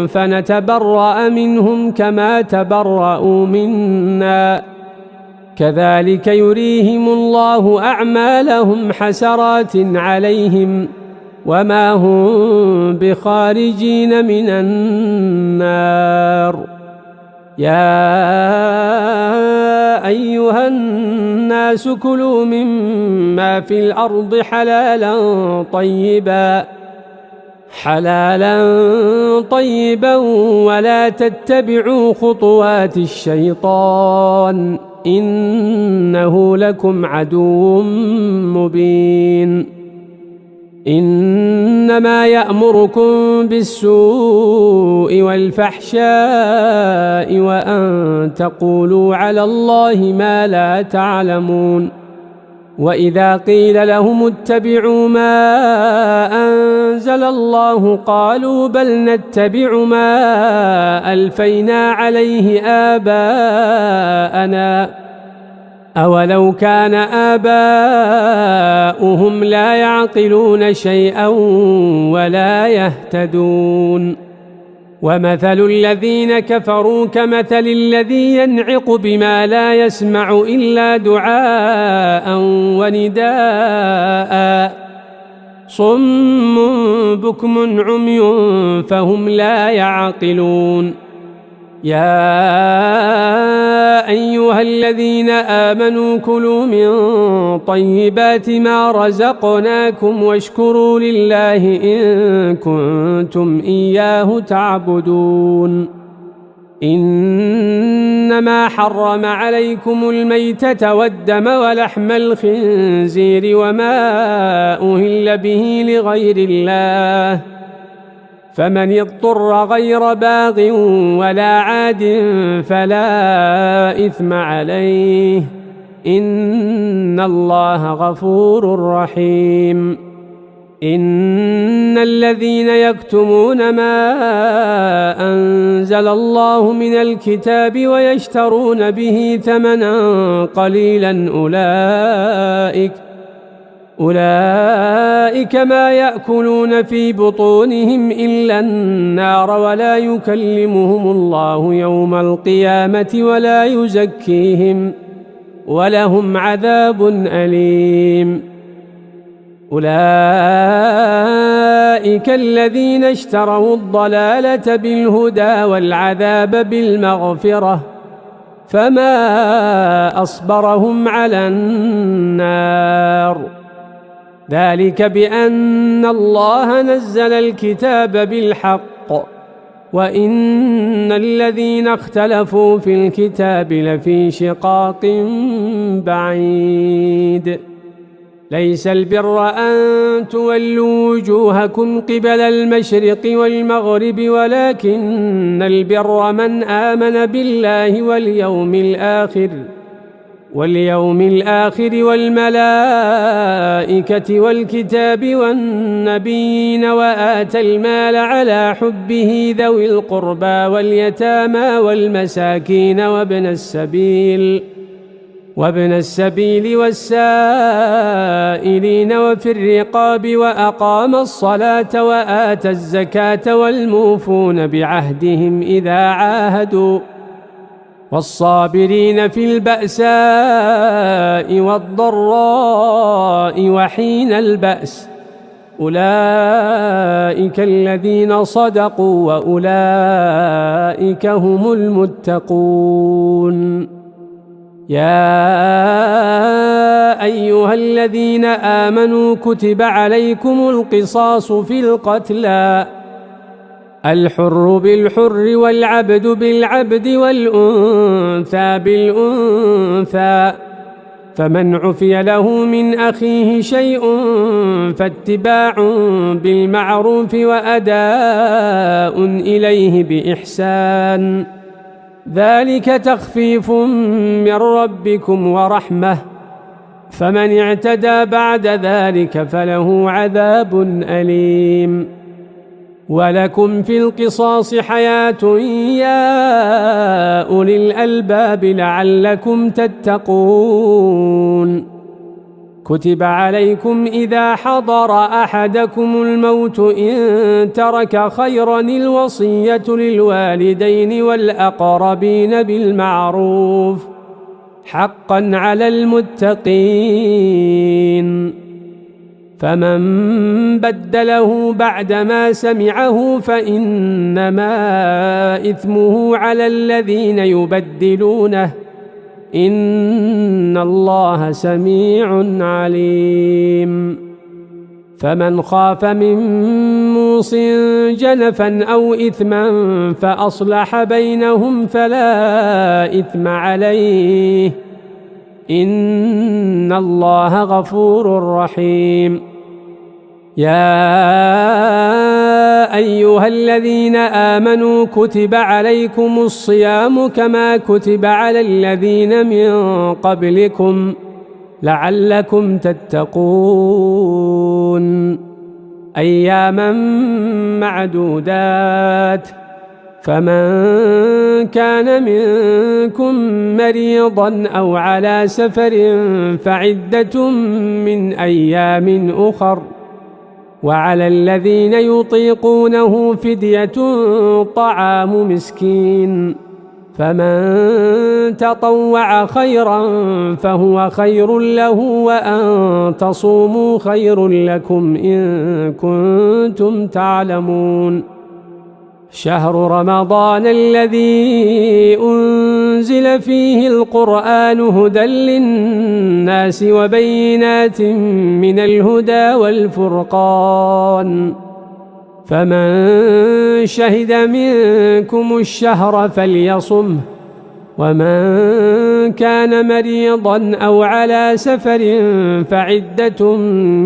فنتبرأ منهم كما تبرأوا منا كذلك يريهم الله أعمالهم حسرات عليهم وما هم بخارجين من النار يا أيها الناس كلوا مما في الأرض حلالا طيبا ولا تتبعوا خطوات الشيطان إنه لكم عدو مبين إنما يأمركم بالسوء والفحشاء وأن تقولوا على الله ما لا تعلمون وإذا قيل لهم اتبعوا ما أنزل الله قالوا بل نتبع ما ألفينا عليه آباءنا أولو كان آباؤهم لا يعقلون شيئا ولا يهتدون ومثل الذين كفروا كمثل الذي ينعق بما لا يسمع إلا دعاء ونداء صم بكم عمي فهم لا يعقلون يا أيها الذين آمنوا كلوا من طيبات ما رزقناكم واشكروا لله إن كنتم إياه تعبدون إنما حرم عليكم الميتة والدم ولحم الخنزير وما أهل به لغير الله فمن اضطر غير باغ ولا عاد فلا إثم عليه إن الله غفور رحيم إن الذين يكتمون ما أنزل الله من الكتاب ويشترون به ثمنا قليلا أولئك ما يأكلون في بطونهم إلا النار ولا يكلمهم الله يوم القيامة ولا يزكيهم ولهم عذاب أليم أولئك الذين اشتروا الضلالة بالهدى والعذاب بالمغفرة فما أصبرهم على النار ذلك بأن الله نزل الكتاب بالحق وإن الذين اختلفوا في الكتاب لفي شقاق بعيد ليس البر أن تولوا وجوهكم قبل المشرق والمغرب ولكن البر من آمن بالله واليوم الآخر والملائكة والكتاب والنبيين وآتى المال على حبه ذوي القربى واليتامى والمساكين وابن السبيل والسائلين وفي الرقاب وأقام الصلاة وآتى الزكاة والموفون بعهدهم إذا عاهدوا والصابرين في البأساء والضراء وحين البأس أولئك الذين صدقوا وأولئك هم المتقون يا أيها الذين آمنوا كتب عليكم القصاص في القتلى الحر بالحر والعبد بالعبد والأنثى بالأنثى فمن عفي له من أخيه شيء فاتباع بالمعروف وأداء إليه بإحسان، ذلك تخفيف من ربكم ورحمة، فمن اعتدى بعد ذلك فله عذاب أليم. ولكم في القصاص حياة يا أولي الألباب لعلكم تتقون. كتب عليكم إذا حضر أحدكم الموت إن ترك خيرا الوصية للوالدين والأقربين بالمعروف حقا على المتقين، فمن بدله بعدما سمعه فإنما إثمه على الذين يبدلونه، إن الله سميع عليم. فمن خاف من موص جنفا أو إثما فأصلح بينهم فلا إثم عليه، إن الله غفور رحيم. يا أيها الذين آمنوا كتب عليكم الصيام كما كتب على الذين من قبلكم لعلكم تتقون، أياما معدودات، فمن كان منكم مريضا أو على سفر فعدة من أيام أخر، وعلى الذين يطيقونه فدية طعام مسكين، فمن تطوع خيرا فهو خير له، وأن تصوموا خير لكم إن كنتم تعلمون. شهر رمضان الذي أنزل فيه القرآن هدى للناس وبينات من الهدى والفرقان، فمن شهد منكم الشهر فليصمه، ومن كان مريضا أو على سفر فعدة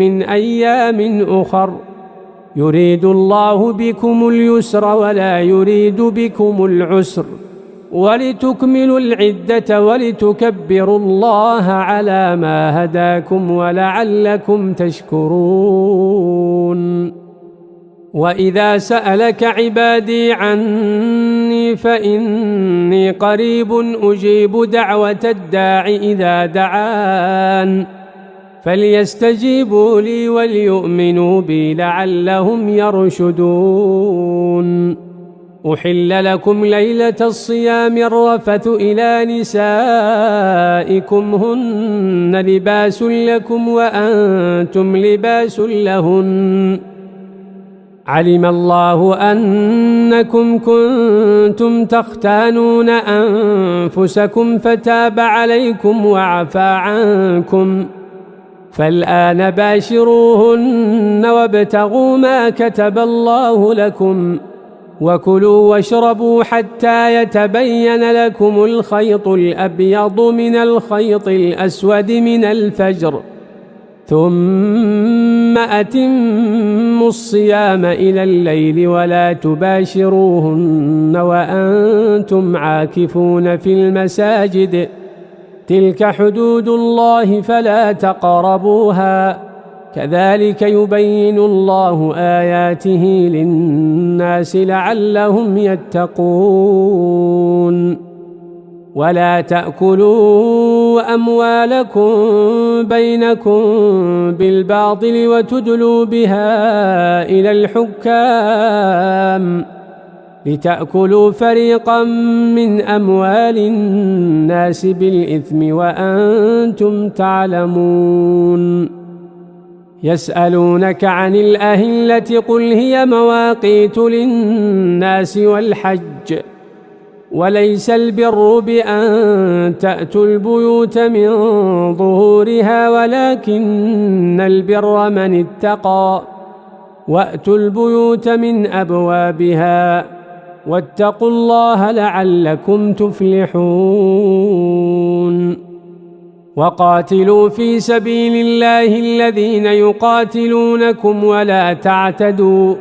من أيام أخر، يريد الله بكم اليسر ولا يريد بكم العسر، ولتكملوا العدة ولتكبروا الله على ما هداكم ولعلكم تشكرون. وإذا سألك عبادي عني فإني قريب أجيب دعوة الداع إذا دعان، فليستجيبوا لي وليؤمنوا بي لعلهم يرشدون. أحل لكم ليلة الصيام الرفث إلى نسائكم هن لباس لكم وأنتم لباس لهن، علم الله أنكم كنتم تختانون أنفسكم فتاب عليكم وعفى عنكم، فالآن باشروهن وابتغوا ما كتب الله لكم، وكلوا واشربوا حتى يتبين لكم الخيط الأبيض من الخيط الأسود من الفجر، ثم أتموا الصيام إلى الليل ولا تباشروهن وأنتم عاكفون في المساجد، تلك حدود الله فلا تقربوها، كذلك يبين الله آياته للناس لعلهم يتقون. ولا تأكلوا أموالكم بينكم بالباطل وتدلوا بها إلى الحكام لتأكلوا فريقا من أموال الناس بالإثم وأنتم تعلمون. يسألونك عن الأهلة قل هي مواقيت للناس والحج، وليس البر بأن تأتوا البيوت من ظهورها ولكن البر من اتقى، وأتوا البيوت من أبوابها، واتقوا الله لعلكم تفلحون. وقاتلوا في سبيل الله الذين يقاتلونكم ولا تعتدوا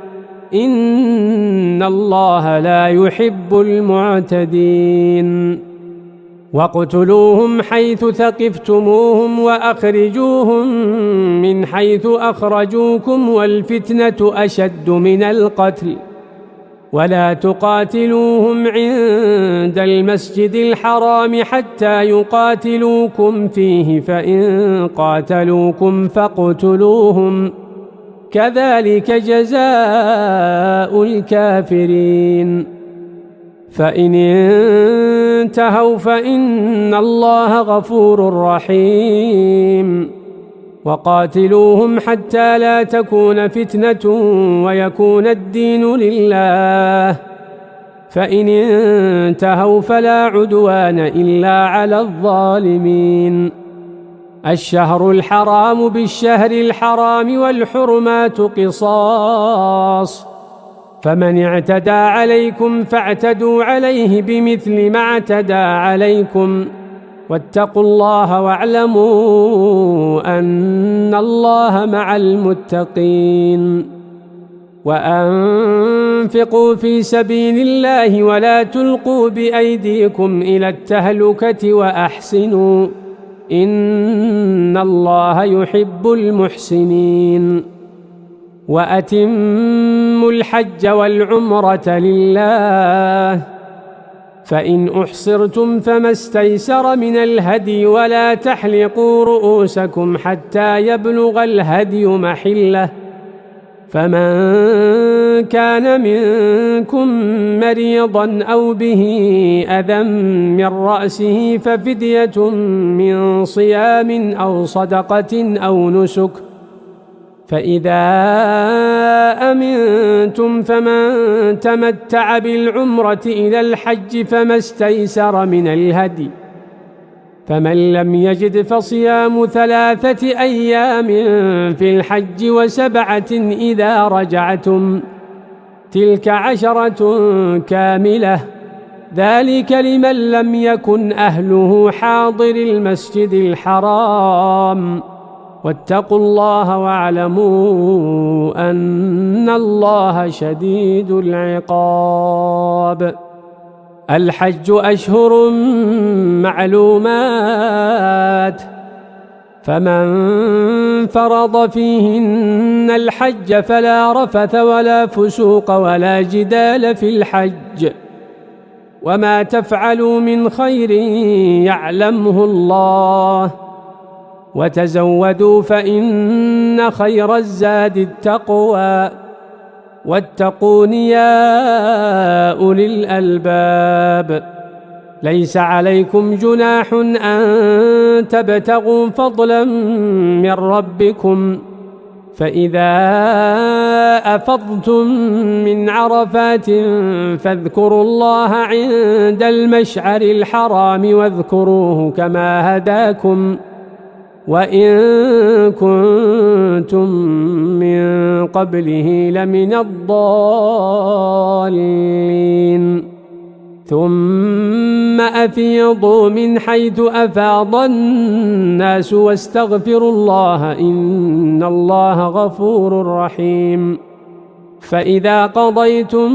إن الله لا يحب المعتدين واقتلوهم حيث ثقفتموهم وأخرجوهم من حيث أخرجوكم والفتنة أشد من القتل ولا تقاتلوهم عند المسجد الحرام حتى يقاتلوكم فيه فإن قاتلوكم فاقتلوهم كذلك جزاء الكافرين فإن انتهوا فإن الله غفور رحيم وقاتلوهم حتى لا تكون فتنة ويكون الدين لله فإن انتهوا فلا عدوان إلا على الظالمين الشهر الحرام بالشهر الحرام والحرمات قصاص فمن اعتدى عليكم فاعتدوا عليه بمثل ما اعتدى عليكم واتقوا الله واعلموا أن الله مع المتقين وأنفقوا في سبيل الله ولا تلقوا بأيديكم إلى التهلكة وأحسنوا إن الله يحب المحسنين وأتموا الحج والعمرة لله فإن أحصرتم فما استيسر من الهدي ولا تحلقوا رؤوسكم حتى يبلغ الهدي محله فمن كان منكم مريضا أو به أذى من رأسه ففدية من صيام أو صدقة أو نسك فإذا أمنتم فمن تمتع بالعمرة إلى الحج فما استيسر من الهدي فمن لم يجد فصيام 3 أيام في الحج و7 إذا رجعتم تلك 10 كاملة ذلك لمن لم يكن أهله حاضر المسجد الحرام واتقوا الله واعلموا أن الله شديد العقاب الحج أشهر معلومات فمن فرض فيهن الحج فلا رفث ولا فسوق ولا جدال في الحج وما تفعلوا من خير يعلمه الله وتزودوا فإن خير الزاد التقوى واتقون يا أولي الألباب ليس عليكم جناح أن تبتغوا فضلا من ربكم فإذا أفضتم من عرفات فاذكروا الله عند المشعر الحرام واذكروه كما هداكم وإن كنتم من قبله لمن الضالين ثم أفيضوا من حيث أفاض الناس واستغفروا الله إن الله غفور رحيم فإذا قضيتم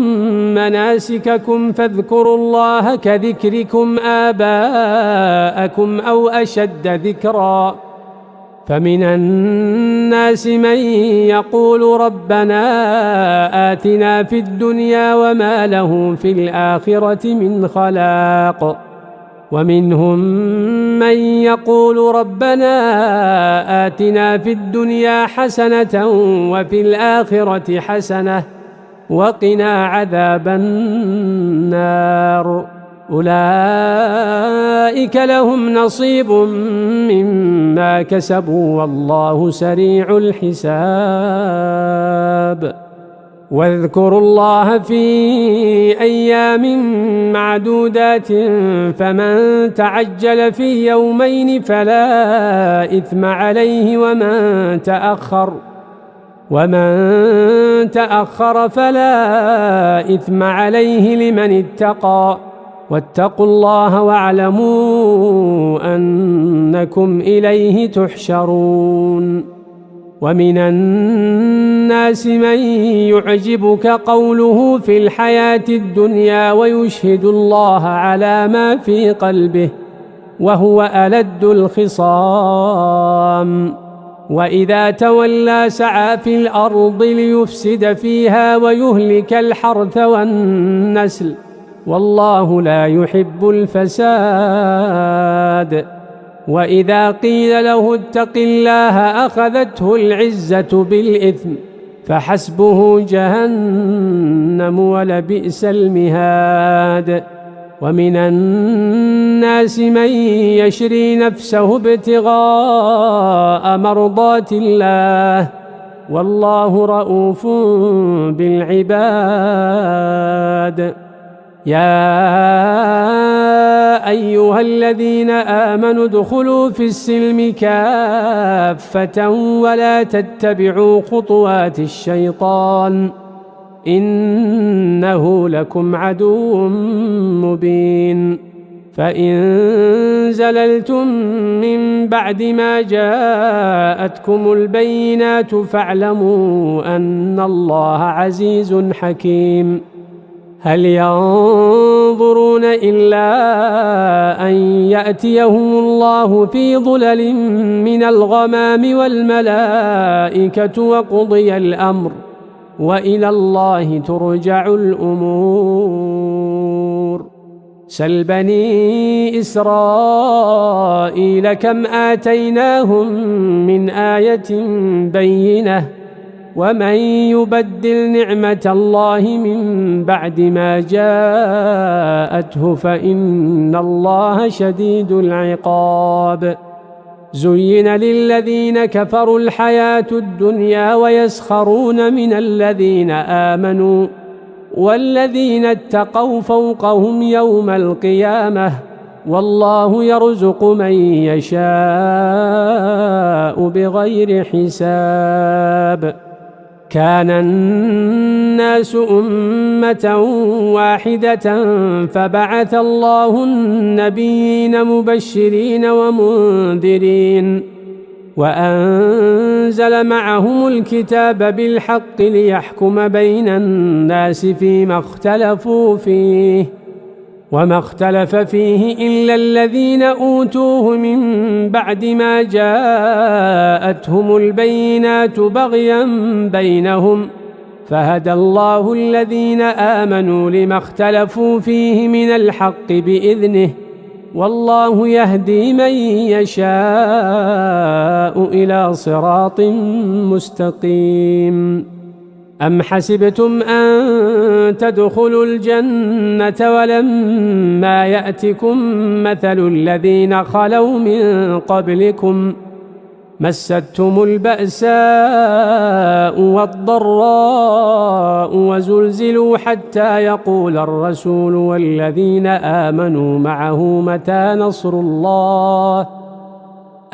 مناسككم فاذكروا الله كذكركم آباءكم أو أشد ذكرا فمن الناس من يقول ربنا آتنا في الدنيا وما له في الآخرة من خلاق ومنهم من يقول ربنا آتنا في الدنيا حسنة وفي الآخرة حسنة وقنا عذاب النار أولئك لهم نصيب مما كسبوا والله سريع الحساب واذكروا الله في أيام معدودات فمن تعجل في يومين فلا إثم عليه ومن تأخر فلا إثم عليه لمن اتقى واتقوا الله واعلموا أنكم إليه تحشرون. ومن الناس من يعجبك قوله في الحياة الدنيا ويشهد الله على ما في قلبه وهو ألد الخصام، وإذا تولى سعى في الأرض ليفسد فيها ويهلك الحرث والنسل، والله لا يحب الفساد. وإذا قيل له اتق الله أخذته العزة بالإثم فحسبه جهنم ولبئس المهاد. ومن الناس من يشري نفسه ابتغاء مرضات الله والله رؤوف بالعباد. يا أيها الذين آمنوا ادخلوا في السلم كافة ولا تتبعوا خطوات الشيطان إنه لكم عدو مبين. فإن زللتم من بعد ما جاءتكم البينات فاعلموا أن الله عزيز حكيم. هل ينظرون إلا أن يأتيهم الله في ظلل من الغمام والملائكة وقضي الأمر وإلى الله ترجع الأمور. سل بني إسرائيل كم آتيناهم من آية بينة ومن يبدل نعمة الله من بعد ما جاءته فإن الله شديد العقاب. زين للذين كفروا الحياة الدنيا ويسخرون من الذين آمنوا والذين اتقوا فوقهم يوم القيامة والله يرزق من يشاء بغير حساب. كان الناس أمة واحدة فبعث الله النبيين مبشرين ومنذرين وأنزل معهم الكتاب بالحق ليحكم بين الناس فيما اختلفوا فيه وما اختلف فيه إلا الذين أوتوه من بعد ما جاءتهم البينات بغيا بينهم فهدى الله الذين آمنوا لما اختلفوا فيه من الحق بإذنه والله يهدي من يشاء إلى صراط مستقيم. أم حسبتم أن تدخلوا الجنة ولما يأتكم مثل الذين خلوا من قبلكم مستهم البأساء والضراء وزلزلوا حتى يقول الرسول والذين آمنوا معه متى نصر الله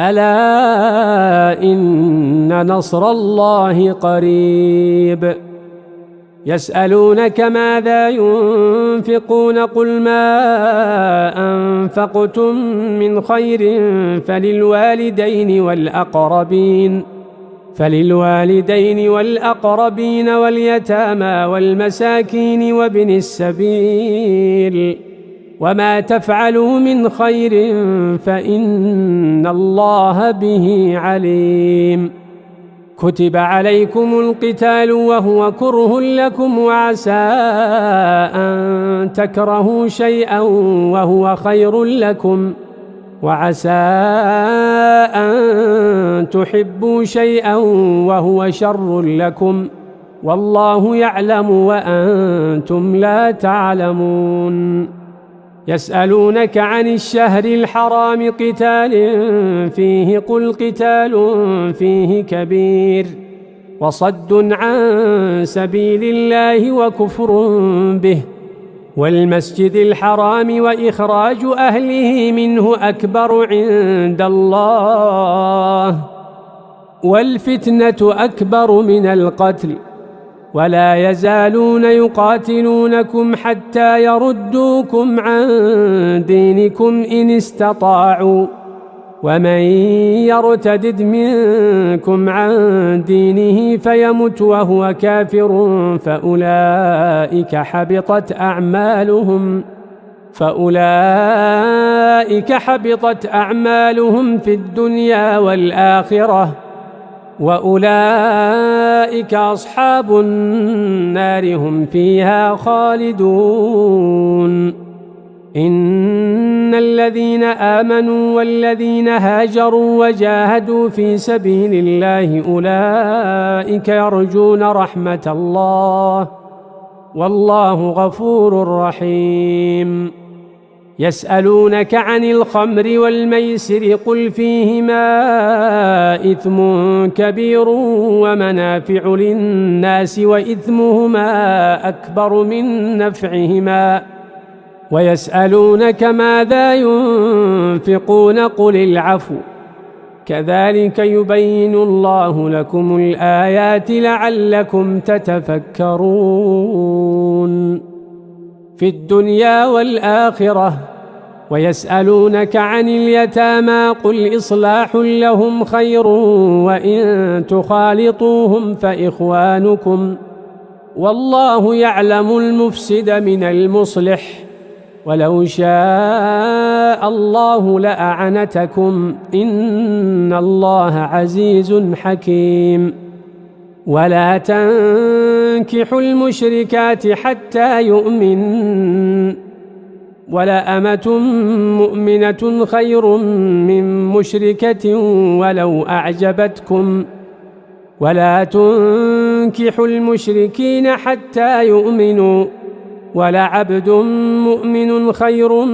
ألا إن نصر الله قريب. يسألونك ماذا ينفقون قل ما أنفقتم من خير فللوالدين والأقربين واليتامى والمساكين وابن السبيل وما تفعلوا من خير فإن الله به عليم. كتب عليكم القتال وهو كره لكم وعسى أن تكرهوا شيئا وهو خير لكم وعسى أن تحبوا شيئا وهو شر لكم والله يعلم وأنتم لا تعلمون. يسألونك عن الشهر الحرام قتال فيه قل قتال فيه كبير وصد عن سبيل الله وكفر به والمسجد الحرام وإخراج أهله منه أكبر عند الله والفتنة أكبر من القتل ولا يزالون يقاتلونكم حتى يردوكم عن دينكم إن استطاعوا ومن يرتدد منكم عن دينه فيمت وهو كافر فأولئك حبطت أعمالهم في الدنيا والآخرة وأولئك أصحاب النار هم فيها خالدون. إن الذين آمنوا والذين هاجروا وجاهدوا في سبيل الله أولئك يرجون رحمة الله والله غفور رحيم. يسألونك عن الخمر والميسر قل فيهما إثم كبير ومنافع للناس وإثمهما أكبر من نفعهما ويسألونك ماذا ينفقون قل العفو كذلك يبين الله لكم الآيات لعلكم تتفكرون في الدنيا والآخرة. ويسألونك عن اليتامى قل إصلاح لهم خير وإن تخالطوهم فإخوانكم والله يعلم المفسد من المصلح ولو شاء الله لأعنتكم إن الله عزيز حكيم. ولا تنكحوا المشركات حتى يؤمن ولأمة مؤمنة خير من مشركة ولو أعجبتكم ولا تنكحوا المشركين حتى يؤمنوا ولعبد مؤمن خير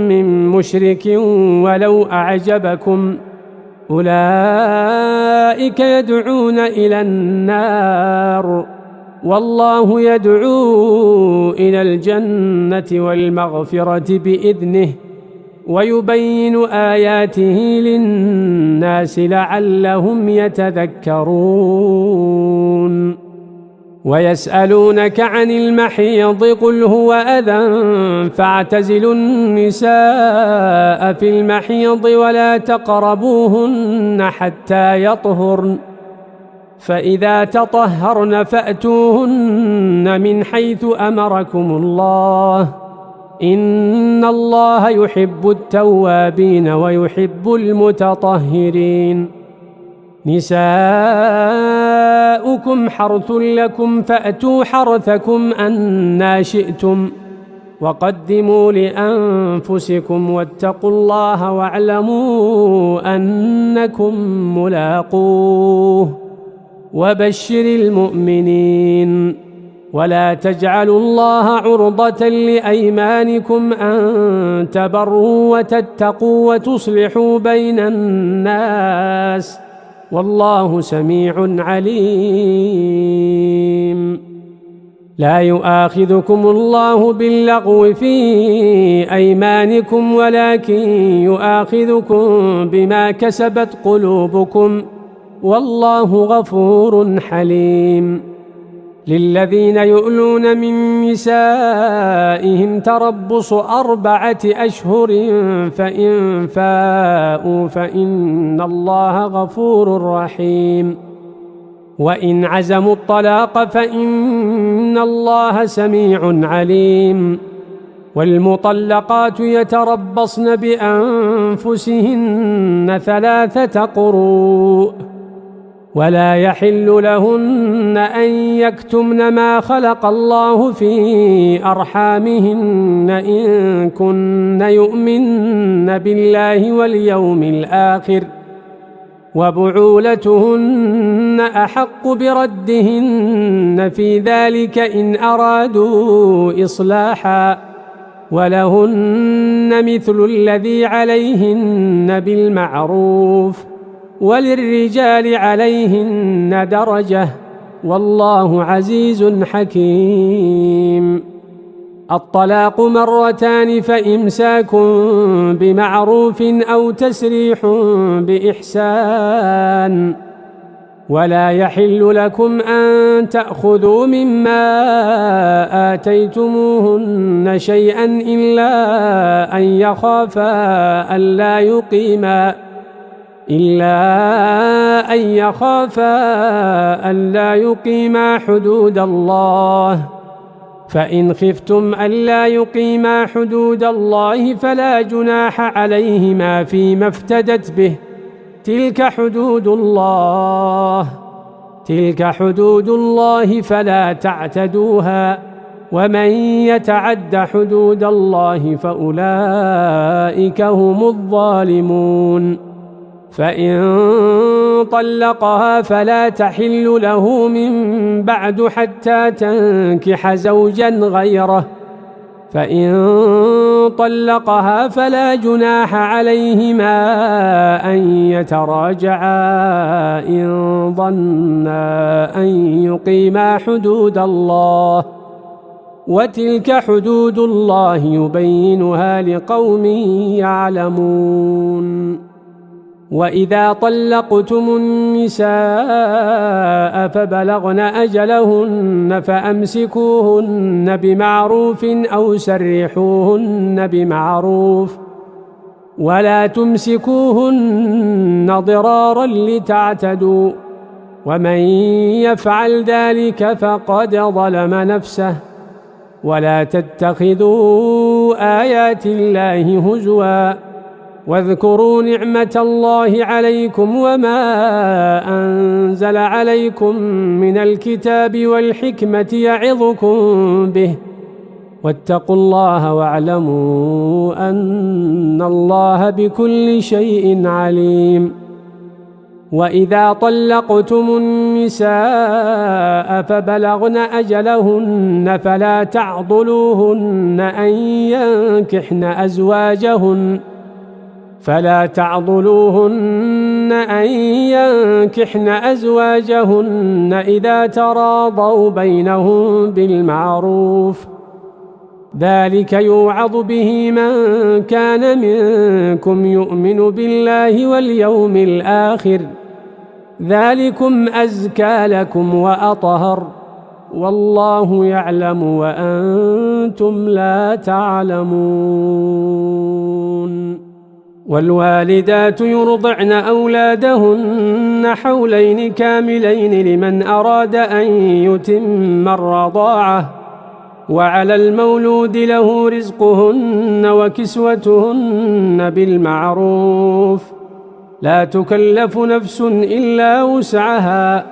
من مشرك ولو أعجبكم أولئك يدعون إلى النار والله يدعو إلى الجنة والمغفرة بإذنه ويبين آياته للناس لعلهم يتذكرون. ويسألونك عن المحيض قل هو أذى فاعتزلوا النساء في المحيض ولا تقربوهن حتى يطهرن فإذا تطهرن فأتوهن من حيث أمركم الله إن الله يحب التوابين ويحب المتطهرين. نساؤكم حرث لكم فأتوا حرثكم أنى شئتم وقدموا لأنفسكم واتقوا الله واعلموا أنكم ملاقوه وبشر المؤمنين. ولا تجعلوا الله عرضة لأيمانكم أن تبروا وتتقوا وتصلحوا بين الناس والله سميع عليم. لا يؤاخذكم الله باللغو في أيمانكم ولكن يؤاخذكم بما كسبت قلوبكم والله غفور حليم. للذين يؤلون من نسائهم تربص 4 أشهر فإن فاءوا فإن الله غفور رحيم. وإن عزموا الطلاق فإن الله سميع عليم. والمطلقات يتربصن بأنفسهن 3 قروء ولا يحل لهن أن يكتمن ما خلق الله في أرحامهن إن كن يؤمن بالله واليوم الآخر وبعولتهن أحق بردهن في ذلك إن أرادوا إصلاحا ولهن مثل الذي عليهن بالمعروف وللرجال عليهن درجة والله عزيز حكيم. الطلاق 2 فإمساك بمعروف أو تسريح بإحسان ولا يحل لكم أن تأخذوا مما آتيتموهن شيئا إلا أن يخافا ألا يقيما حدود الله، فإن خفتم ألا يقيما حدود الله فلا جناح عليهما فيما افتدت به، تلك حدود الله فلا تعتدوها، ومن يتعد حدود الله فأولئك هم الظالمون. فإن طلقها فلا تحل له من بعد حتى تنكح زوجا غيره، فإن طلقها فلا جناح عليهما أن يتراجعا إن ظنا أن يقيما حدود الله، وتلك حدود الله يبينها لقوم يعلمون. وإذا طلقتم النساء فبلغن أجلهن فأمسكوهن بمعروف أو سرحوهن بمعروف، ولا تمسكوهن ضرارا لتعتدوا، ومن يفعل ذلك فقد ظلم نفسه. ولا تتخذوا آيات الله هزوا، واذكروا نعمة الله عليكم وما أنزل عليكم من الكتاب والحكمة يعظكم به، واتقوا الله واعلموا أن الله بكل شيء عليم. وإذا طلقتم النساء فبلغن أجلهن فلا تعضلوهن أن ينكحن أزواجهن إذا تراضوا بينهم بالمعروف، ذلك يوعظ به من كان منكم يؤمن بالله واليوم الآخر، ذلكم أزكى لكم وأطهر، والله يعلم وأنتم لا تعلمون. والوالدات يرضعن أولادهن حولين كاملين لمن أراد أن يتم الرضاعة، وعلى المولود له رزقهن وكسوتهن بالمعروف، لا تكلف نفس إلا وسعها،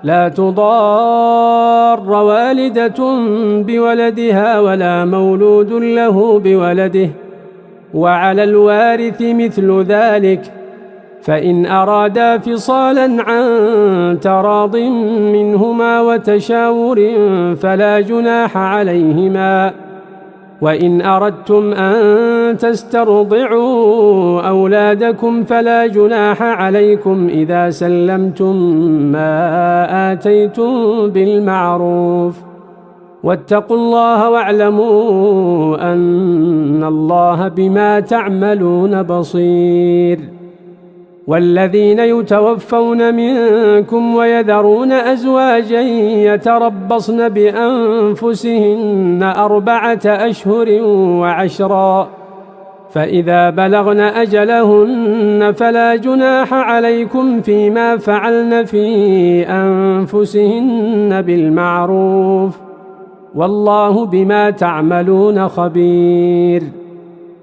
لا تضار والدة بولدها ولا مولود له بولده، وعلى الوارث مثل ذلك، فإن أرادا فصالا عن تراض منهما وتشاور فلا جناح عليهما. وإن أردتم أن تسترضعوا أولادكم فلا جناح عليكم إذا سلمتم ما آتيتم بالمعروف، واتقوا الله واعلموا أن الله بما تعملون بصير. والذين يتوفون منكم ويذرون أزواجا يتربصن بأنفسهن 4 أشهر و10، فإذا بلغن أجلهن فلا جناح عليكم فيما فعلن في أنفسهن بالمعروف، والله بما تعملون خبير.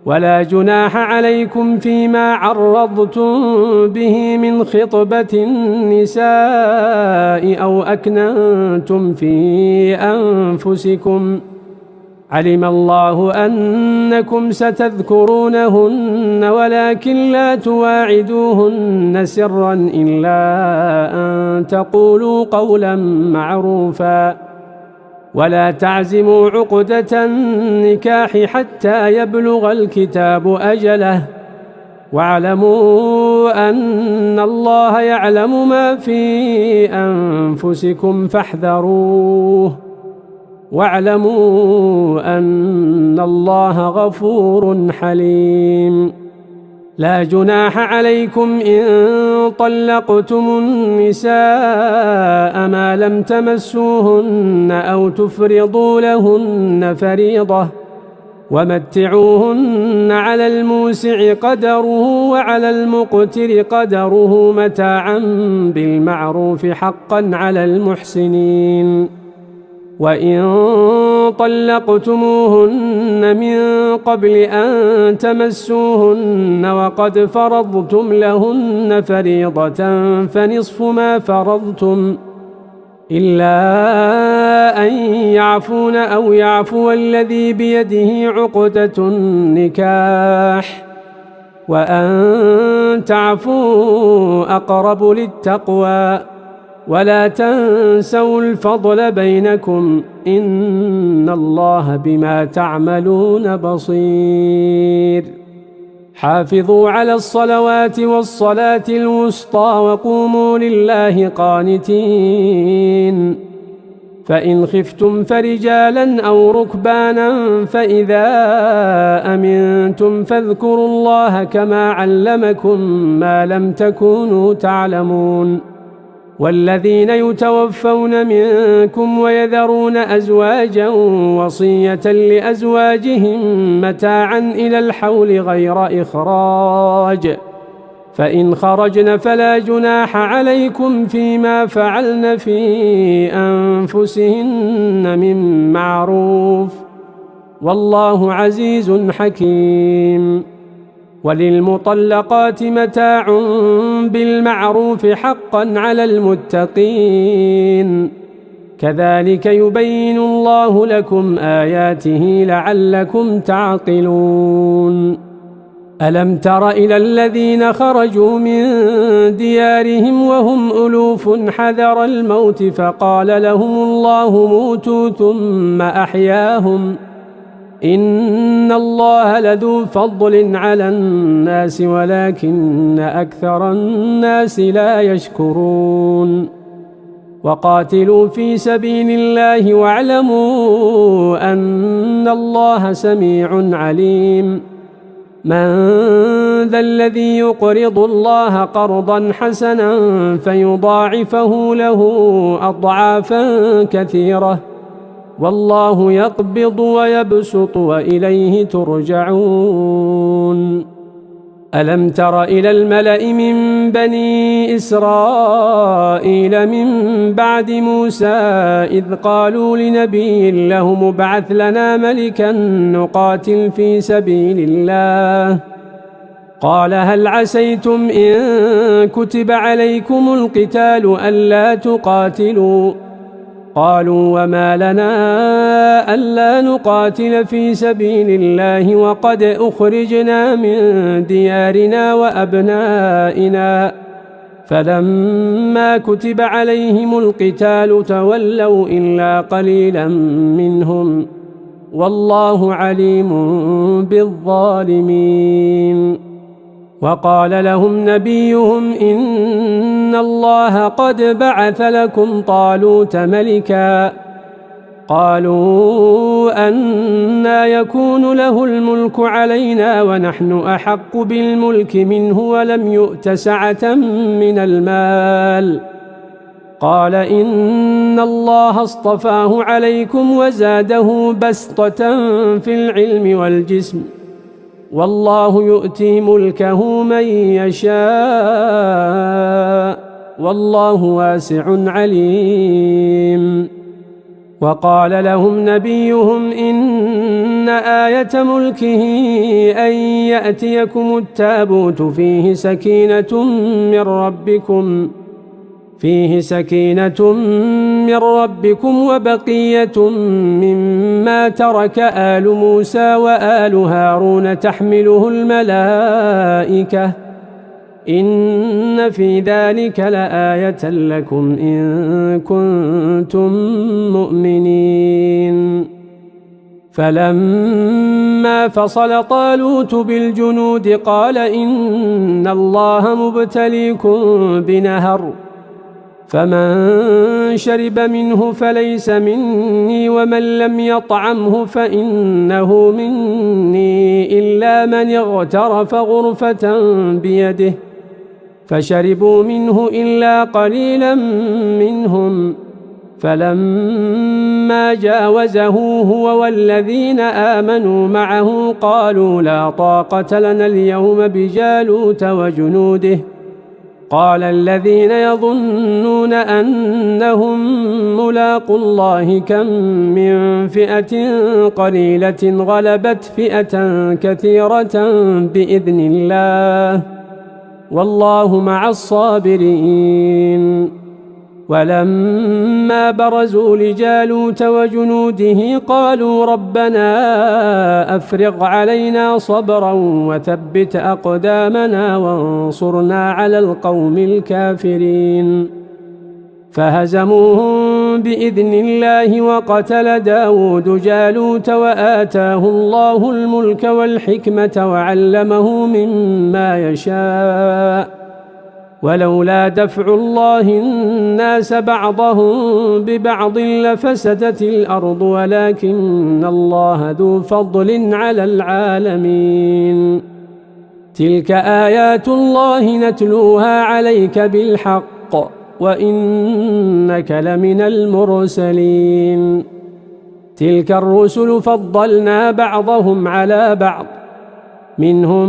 ولا جناح عليكم فيما عرضتم به من خطبة النساء أو أكننتم في أنفسكم، علم الله أنكم ستذكرونهن ولكن لا تواعدوهن سرا إلا أن تقولوا قولا معروفا، ولا تعزموا عقدة النكاح حتى يبلغ الكتاب أجله، واعلموا أن الله يعلم ما في أنفسكم فاحذروه، واعلموا أن الله غفور حليم. لا جناح عليكم إن طلقتم النساء ما لم تمسوهن أو تفرضوا لهن فريضة ومتعوهن على الموسع قدره وعلى المقتر قدره متاعا بالمعروف حقا على المحسنين. وإن طلقتموهن من قبل أن تمسوهن وقد فرضتم لهن فريضة فنصف ما فرضتم إلا أن يعفون أو يعفو الذي بيده عقدة النكاح وأن تعفوا أقرب للتقوى ولا تنسوا الفضل بينكم إن الله بما تعملون بصير. حافظوا على الصلوات والصلاة الوسطى وقوموا لله قانتين. فإن خفتم فرجالا أو ركبانا فإذا أمنتم فاذكروا الله كما علمكم ما لم تكونوا تعلمون. والذين يتوفون منكم ويذرون أزواجا وصية لأزواجهم متاعا إلى الحول غير إخراج فإن خرجن فلا جناح عليكم فيما فعلن في أنفسهن من معروف والله عزيز حكيم. وللمطلقات متاع بالمعروف حقا على المتقين كذلك يبين الله لكم آياته لعلكم تعقلون. ألم تر إلى الذين خرجوا من ديارهم وهم ألوف حذر الموت فقال لهم الله موتوا ثم أحياهم إن الله لذو فضل على الناس ولكن أكثر الناس لا يشكرون. وقاتلوا في سبيل الله واعلموا أن الله سميع عليم. من ذا الذي يقرض الله قرضا حسنا فيضاعفه له أضعافا كثيرة والله يقبض ويبسط وإليه ترجعون. ألم تر إلى الملأ من بني إسرائيل من بعد موسى إذ قالوا لنبي له مبعث لنا ملكا نقاتل في سبيل الله قال هل عسيتم إن كتب عليكم القتال ألا تقاتلوا قالوا وما لنا ألا نقاتل في سبيل الله وقد أخرجنا من ديارنا وأبنائنا فلما كتب عليهم القتال تولوا إلا قليلا منهم والله عليم بالظالمين. وقال لهم نبيهم إن الله قد بعث لكم طالوت ملكا قالوا أنى يكون له الملك علينا ونحن أحق بالملك منه ولم يؤت سعة من المال قال إن الله اصطفاه عليكم وزاده بسطة في العلم والجسم والله يؤتي ملكه من يشاء والله واسع عليم. وقال لهم نبيهم إن آية ملكه أن يأتيكم التابوت فيه سكينة من ربكم وبقية مما ترك آل موسى وآل هارون تحمله الملائكة إن في ذلك لآية لكم إن كنتم مؤمنين. فلما فصل طالوت بالجنود قال إن الله مبتليكم بنهر فمن شرب منه فليس مني ومن لم يطعمه فإنه مني إلا من اغترف غرفة بيده فشربوا منه إلا قليلا منهم فلما جاوزه هو والذين آمنوا معه قالوا لا طاقة لنا اليوم بجالوت وجنوده قال الذين يظنون أنهم ملاقو الله كم من فئة قليلة غلبت فئة كثيرة بإذن الله والله مع الصابرين ولما برزوا لجالوت وجنوده قالوا ربنا أفرغ علينا صبرا وثبت أقدامنا وانصرنا على القوم الكافرين فهزموهم بإذن الله وقتل داود جالوت وآتاه الله الملك والحكمة وعلمه مما يشاء ولولا دفع الله الناس بعضهم ببعض لفسدت الأرض ولكن الله ذو فضل على العالمين تلك آيات الله نتلوها عليك بالحق وإنك لمن المرسلين تلك الرسل فضلنا بعضهم على بعض منهم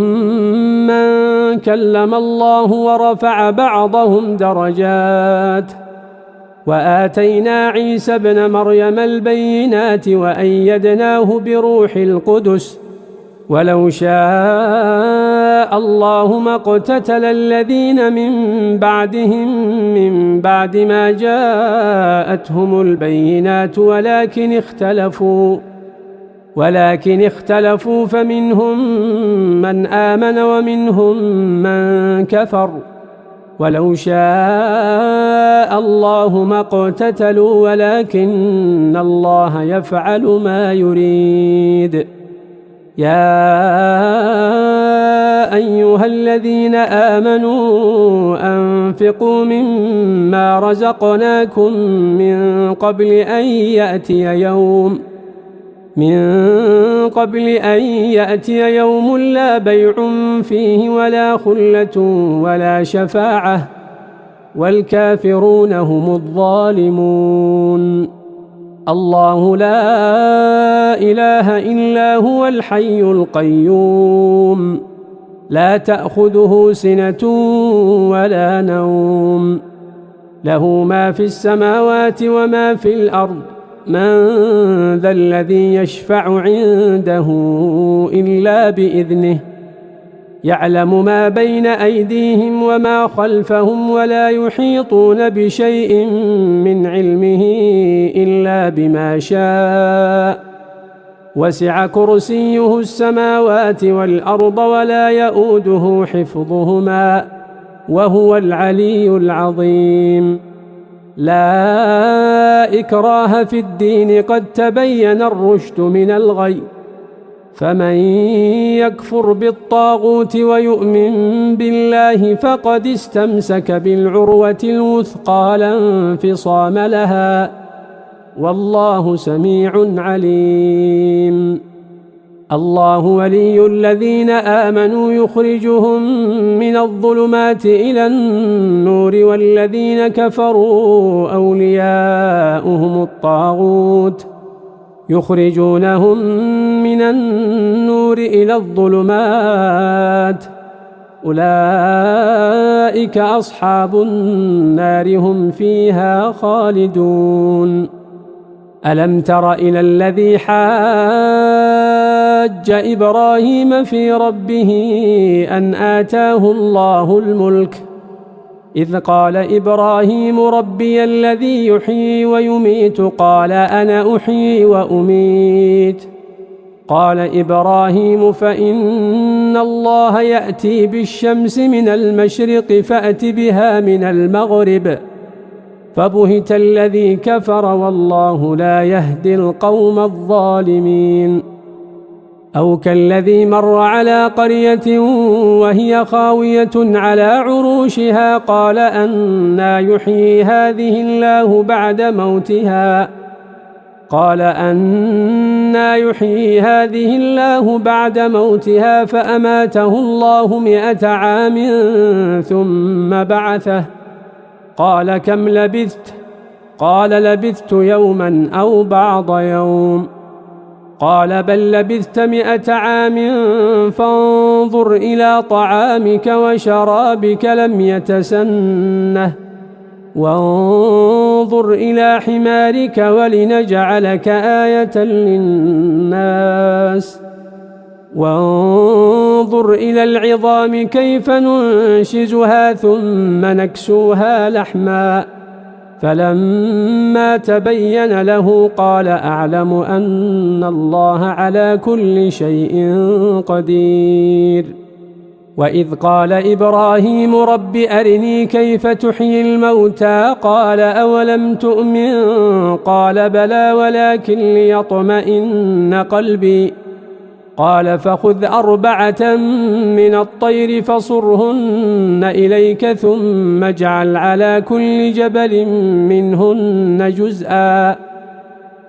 من كلم الله ورفع بعضهم درجات وآتينا عيسى ابن مريم البينات وأيدناه بروح القدس ولو شاء الله ما اقتتل الذين من بعدهم من بعد ما جاءتهم البينات ولكن اختلفوا فمنهم من آمن ومنهم من كفر ولو شاء الله ما اقتتلوا ولكن الله يفعل ما يريد يا أيها الذين آمنوا أنفقوا مما رزقناكم من قبل أن يأتي يوم لا بيع فيه ولا خلة ولا شفاعة والكافرون هم الظالمون الله لا إله إلا هو الحي القيوم لا تأخذه سنة ولا نوم له ما في السماوات وما في الأرض من ذا الذي يشفع عنده إلا بإذنه يعلم ما بين أيديهم وما خلفهم ولا يحيطون بشيء من علمه إلا بما شاء وسع كرسيه السماوات والأرض ولا يؤوده حفظهما وهو العلي العظيم لا إكراه في الدين قد تبين الرشد من الغي فمن يكفر بالطاغوت ويؤمن بالله فقد استمسك بالعروة الوثقى لا انفصام لها والله سميع عليم الله ولي الذين آمنوا يخرجهم من الظلمات إلى النور والذين كفروا أولياؤهم الطاغوت يخرجونهم من النور إلى الظلمات أولئك أصحاب النار هم فيها خالدون ألم تر إلى الذي حاج إبراهيم في ربه أن آتاه الله الملك إذ قال إبراهيم ربي الذي يحيي ويميت قال أنا أحيي وأميت قال إبراهيم فإن الله يأتي بالشمس من المشرق فأت بها من المغرب فبهت الذي كفر والله لا يهدي القوم الظالمين أو كالذي مر على قرية وهي خاوية على عروشها قال أنى يحيي هذه الله بعد موتها فأماته الله 100 عام ثم بعثه قال كم لبثت؟ قال لبثت يوما أو بعض يوم قال بل لبثت 100 عام فانظر إلى طعامك وشرابك لم يتسنه وانظر إلى حمارك ولنجعلك آية للناس وانظر إلى العظام كيف ننشزها ثم نكسوها لحما فلما تبين له قال أعلم أن الله على كل شيء قدير وإذ قال إبراهيم رب أرني كيف تحيي الموتى قال أولم تؤمن قال بلى ولكن ليطمئن قلبي قال فخذ 4 من الطير فصرهن إليك ثم اجعل على كل جبل منهن جزءا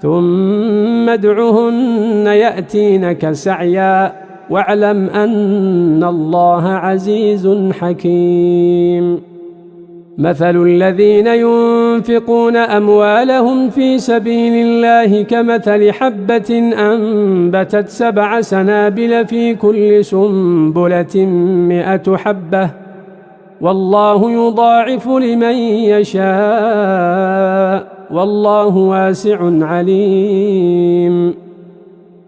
ثم ادعهن يأتينك سعيا واعلم أن الله عزيز حكيم مثل الذين ينفقون أموالهم في سبيل الله كمثل حبة أنبتت 7 سنابل في كل سنبلة 100 حبة والله يضاعف لمن يشاء والله واسع عليم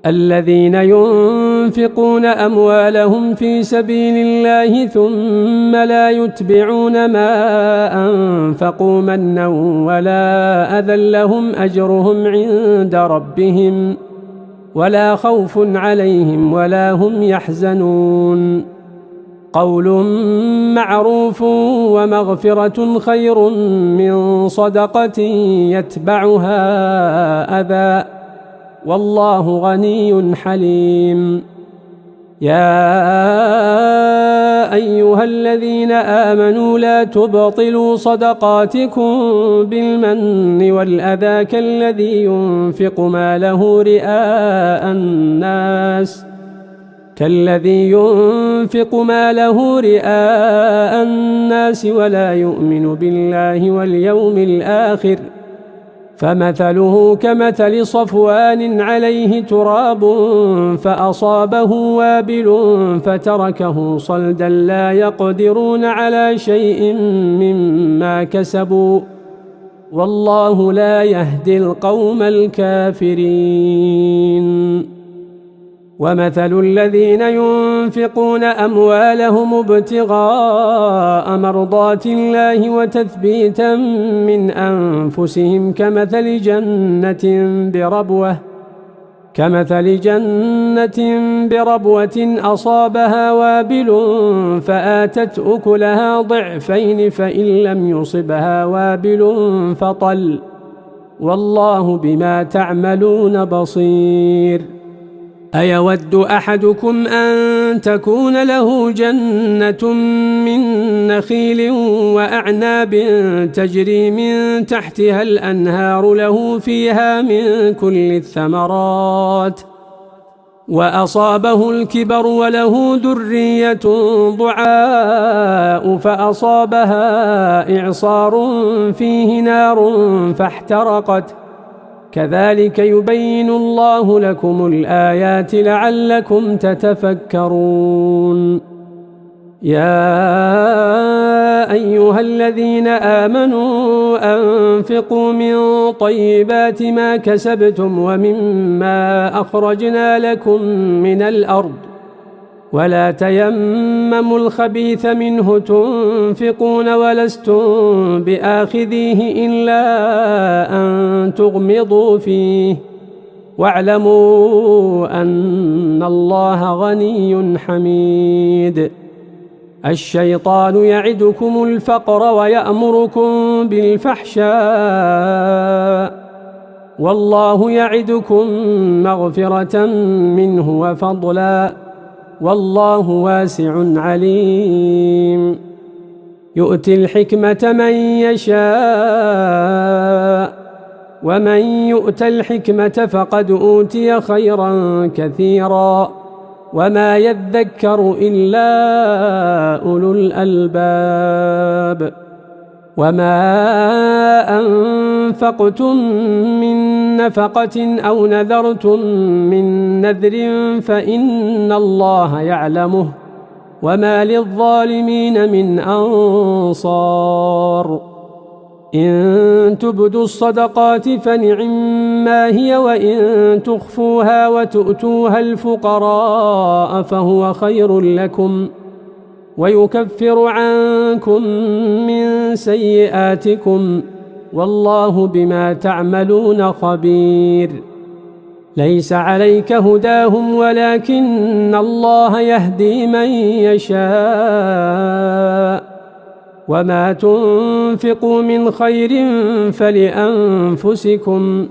الذين ينفقون أموالهم في سبيل الله ثم لا يتبعون ما أنفقوا منا ولا أذى لهم أجرهم عند ربهم ولا خوف عليهم ولا هم يحزنون قول معروف ومغفرة خير من صدقة يتبعها أذى والله غني حليم يا أيها الذين آمنوا لا تبطلوا صدقاتكم بالمن والأذى كالذي ينفق ماله رئاء الناس ولا يؤمن بالله واليوم الآخر فمثله كمثل صفوان عليه تراب فأصابه وابل فتركه صلدا لا يقدرون على شيء مما كسبوا والله لا يهدي القوم الكافرين ومثل الذين ينفقون أموالهم ابتغاء مرضات الله وتثبيتا من أنفسهم كمثل جنة بربوة أصابها وابل فآتت أكلها ضعفين فإن لم يصبها وابل فطل والله بما تعملون بصير أيود أحدكم أن تكون له جنة من نخيل وأعناب تجري من تحتها الأنهار له فيها من كل الثمرات وأصابه الكبر وله ذرية ضعاء فأصابها إعصار فيه نار فاحترقت كذلك يبين الله لكم الآيات لعلكم تتفكرون يا أيها الذين آمنوا أنفقوا من طيبات ما كسبتم ومما أخرجنا لكم من الأرض ولا تيمموا الخبيث منه تنفقون ولستم بآخذيه إلا أن تغمضوا فيه واعلموا أن الله غني حميد الشيطان يعدكم الفقر ويأمركم بالفحشاء والله يعدكم مغفرة منه وفضلا والله واسع عليم يؤتي الحكمة من يشاء ومن يؤت الحكمة فقد أوتي خيرا كثيرا وما يذكر إلا أولو الألباب وما أنفقتم من نفقة أو نذرتم من نذر فإن الله يعلمه وما للظالمين من أنصار إن تبدوا الصدقات فنعما هي وإن تخفوها وتؤتوها الفقراء فهو خير لكم ويكفر عنكم من سيئاتكم والله بما تعملون خبير ليس عليك هداهم ولكن الله يهدي من يشاء وما تنفقوا من خير فلأنفسكم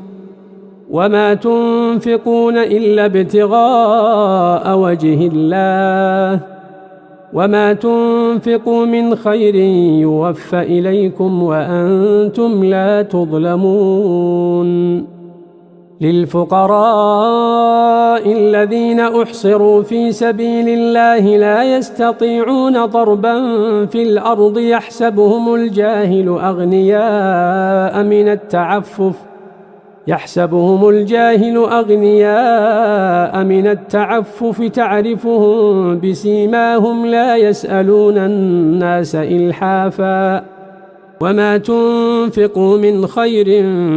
وما تنفقون إلا ابتغاء وجه الله وما تنفقوا من خير يوفى إليكم وأنتم لا تظلمون للفقراء الذين أحصروا في سبيل الله لا يستطيعون ضربا في الأرض يحسبهم الجاهل أغنياء من التعفف تعرفهم بسيماهم لا يسألون الناس إلحافا وما تنفقوا من خير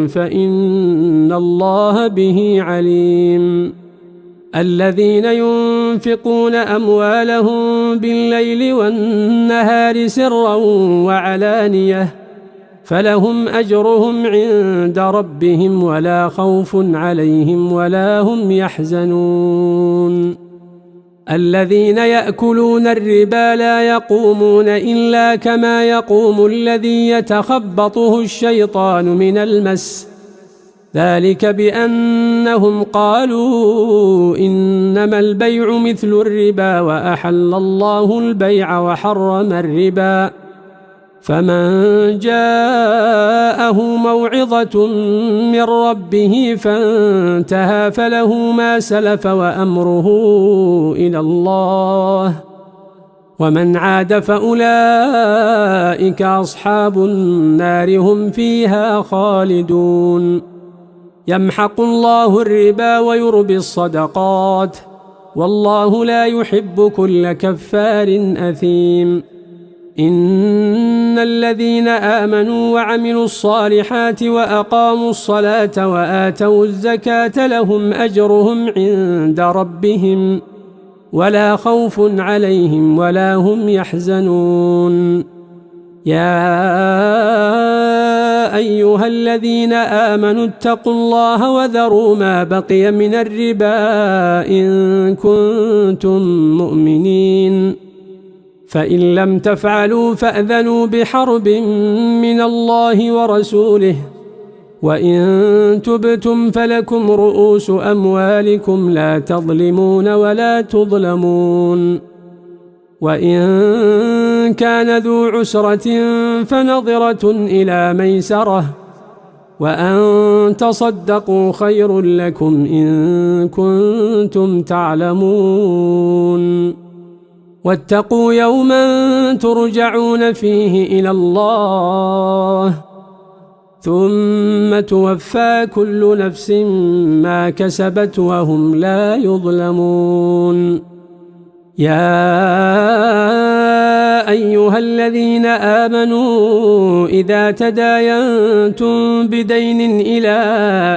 فإن الله به عليم الذين ينفقون أموالهم بالليل والنهار سرا وعلانية فلهم أجرهم عند ربهم ولا خوف عليهم ولا هم يحزنون الذين يأكلون الربا لا يقومون إلا كما يقوم الذي يتخبطه الشيطان من المس ذلك بأنهم قالوا إنما البيع مثل الربا وأحل الله البيع وحرم الربا فمن جاءه موعظة من ربه فانتهى فله ما سلف وأمره إلى الله ومن عاد فأولئك أصحاب النار هم فيها خالدون يمحق الله الربا ويربي الصدقات والله لا يحب كل كفار أثيم إن الذين آمنوا وعملوا الصالحات وأقاموا الصلاة وآتوا الزكاة لهم أجرهم عند ربهم ولا خوف عليهم ولا هم يحزنون يا أيها الذين آمنوا اتقوا الله وذروا ما بقي من الربا إن كنتم مؤمنين فإن لم تفعلوا فأذنوا بحرب من الله ورسوله وإن تبتم فلكم رؤوس أموالكم لا تظلمون ولا تظلمون وإن كان ذو عسرة فنظرة إلى ميسرة وأن تصدقوا خير لكم إن كنتم تعلمون واتقوا يوما ترجعون فيه إلى الله ثم توفى كل نفس ما كسبت وهم لا يظلمون يا أيها الذين آمنوا إذا تداينتم بدين إلى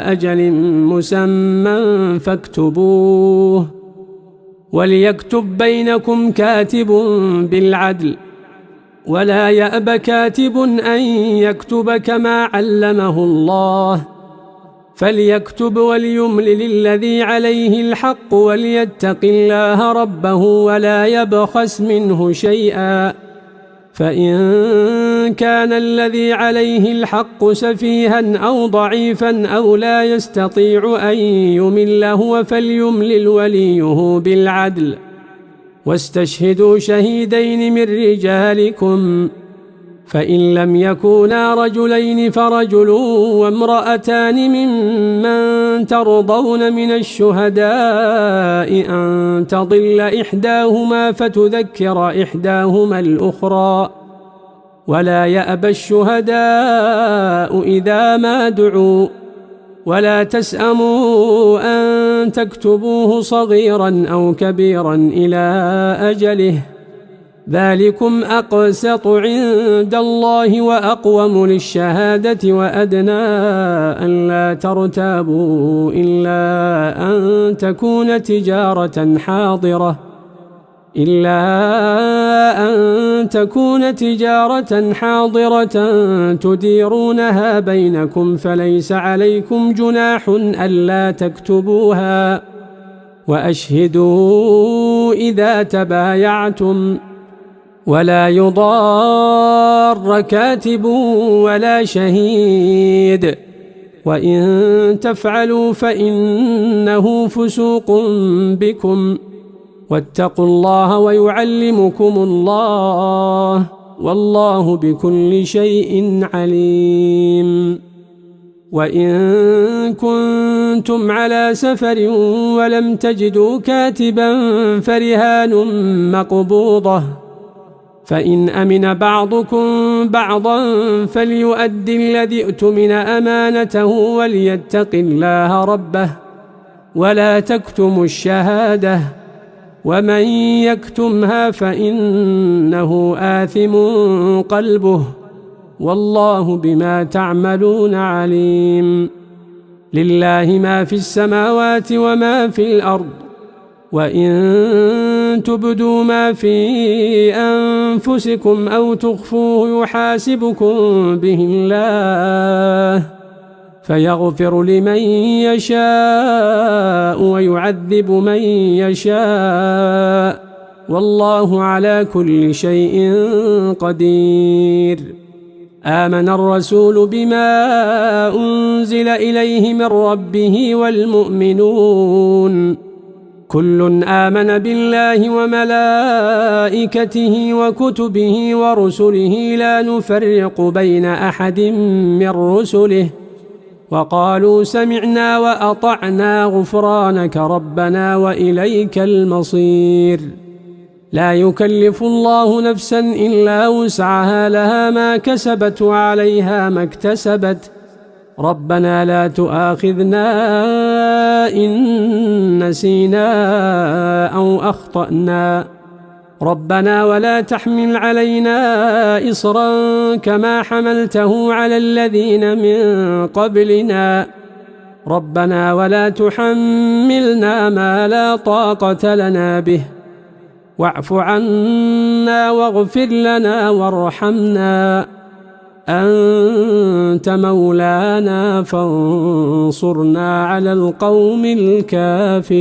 أجل مسمى فاكتبوه وليكتب بينكم كاتب بالعدل ولا يأب كاتب أن يكتب كما علمه الله فليكتب وليملل الذي عليه الحق وليتق الله ربه ولا يبخس منه شيئا فإن كان الذي عليه الحق سفيها أو ضعيفا أو لا يستطيع أن يمل هو فليملل وليه بالعدل واستشهدوا شهيدين من رجالكم فإن لم يكونا رجلين فرجل وامرأتان ممن ترضون من الشهداء أن تضل إحداهما فتذكر إحداهما الأخرى ولا يأبى الشهداء إذا ما دعوا ولا تسأموا أن تكتبوه صغيرا أو كبيرا إلى أجله ذلكم أقسط عند الله وأقوم للشهادة وأدنى أن لا ترتابوا إلا أن تكون تجارة حاضرة تديرونها بينكم فليس عليكم جناح ألا تكتبوها وأشهدوا إذا تبايعتم ولا يضار كاتب ولا شهيد وإن تفعلوا فإنه فسوق بكم واتقوا الله ويعلمكم الله والله بكل شيء عليم. وإن كنتم على سفر ولم تجدوا كاتبا فرهان مقبوضة فإن أمن بعضكم بعضا فليؤدي الذي اؤتمن أمانته وليتق الله ربه ولا تكتموا الشهادة ومن يكتمها فإنه آثم قلبه والله بما تعملون عليم. لله ما في السماوات وما في الأرض وإن تبدوا ما في أنفسكم أو تخفوه يحاسبكم به الله فيغفر لمن يشاء ويعذب من يشاء والله على كل شيء قدير. آمن الرسول بما أنزل إليه من ربه والمؤمنون كل آمن بالله وملائكته وكتبه ورسله لا نفرق بين أحد من رسله وقالوا سمعنا وأطعنا غفرانك ربنا وإليك المصير. لا يكلف الله نفسا إلا وسعها لها ما كسبت وعليها ما اكتسبت ربنا لا تؤاخذنا إن نسينا أو أخطأنا ربنا ولا تحمل علينا إصرا كما حملته على الذين من قبلنا ربنا ولا تحملنا ما لا طاقة لنا به واعف عنا واغفر لنا وارحمنا أنت مولانا فانصرنا على القوم الكافرين.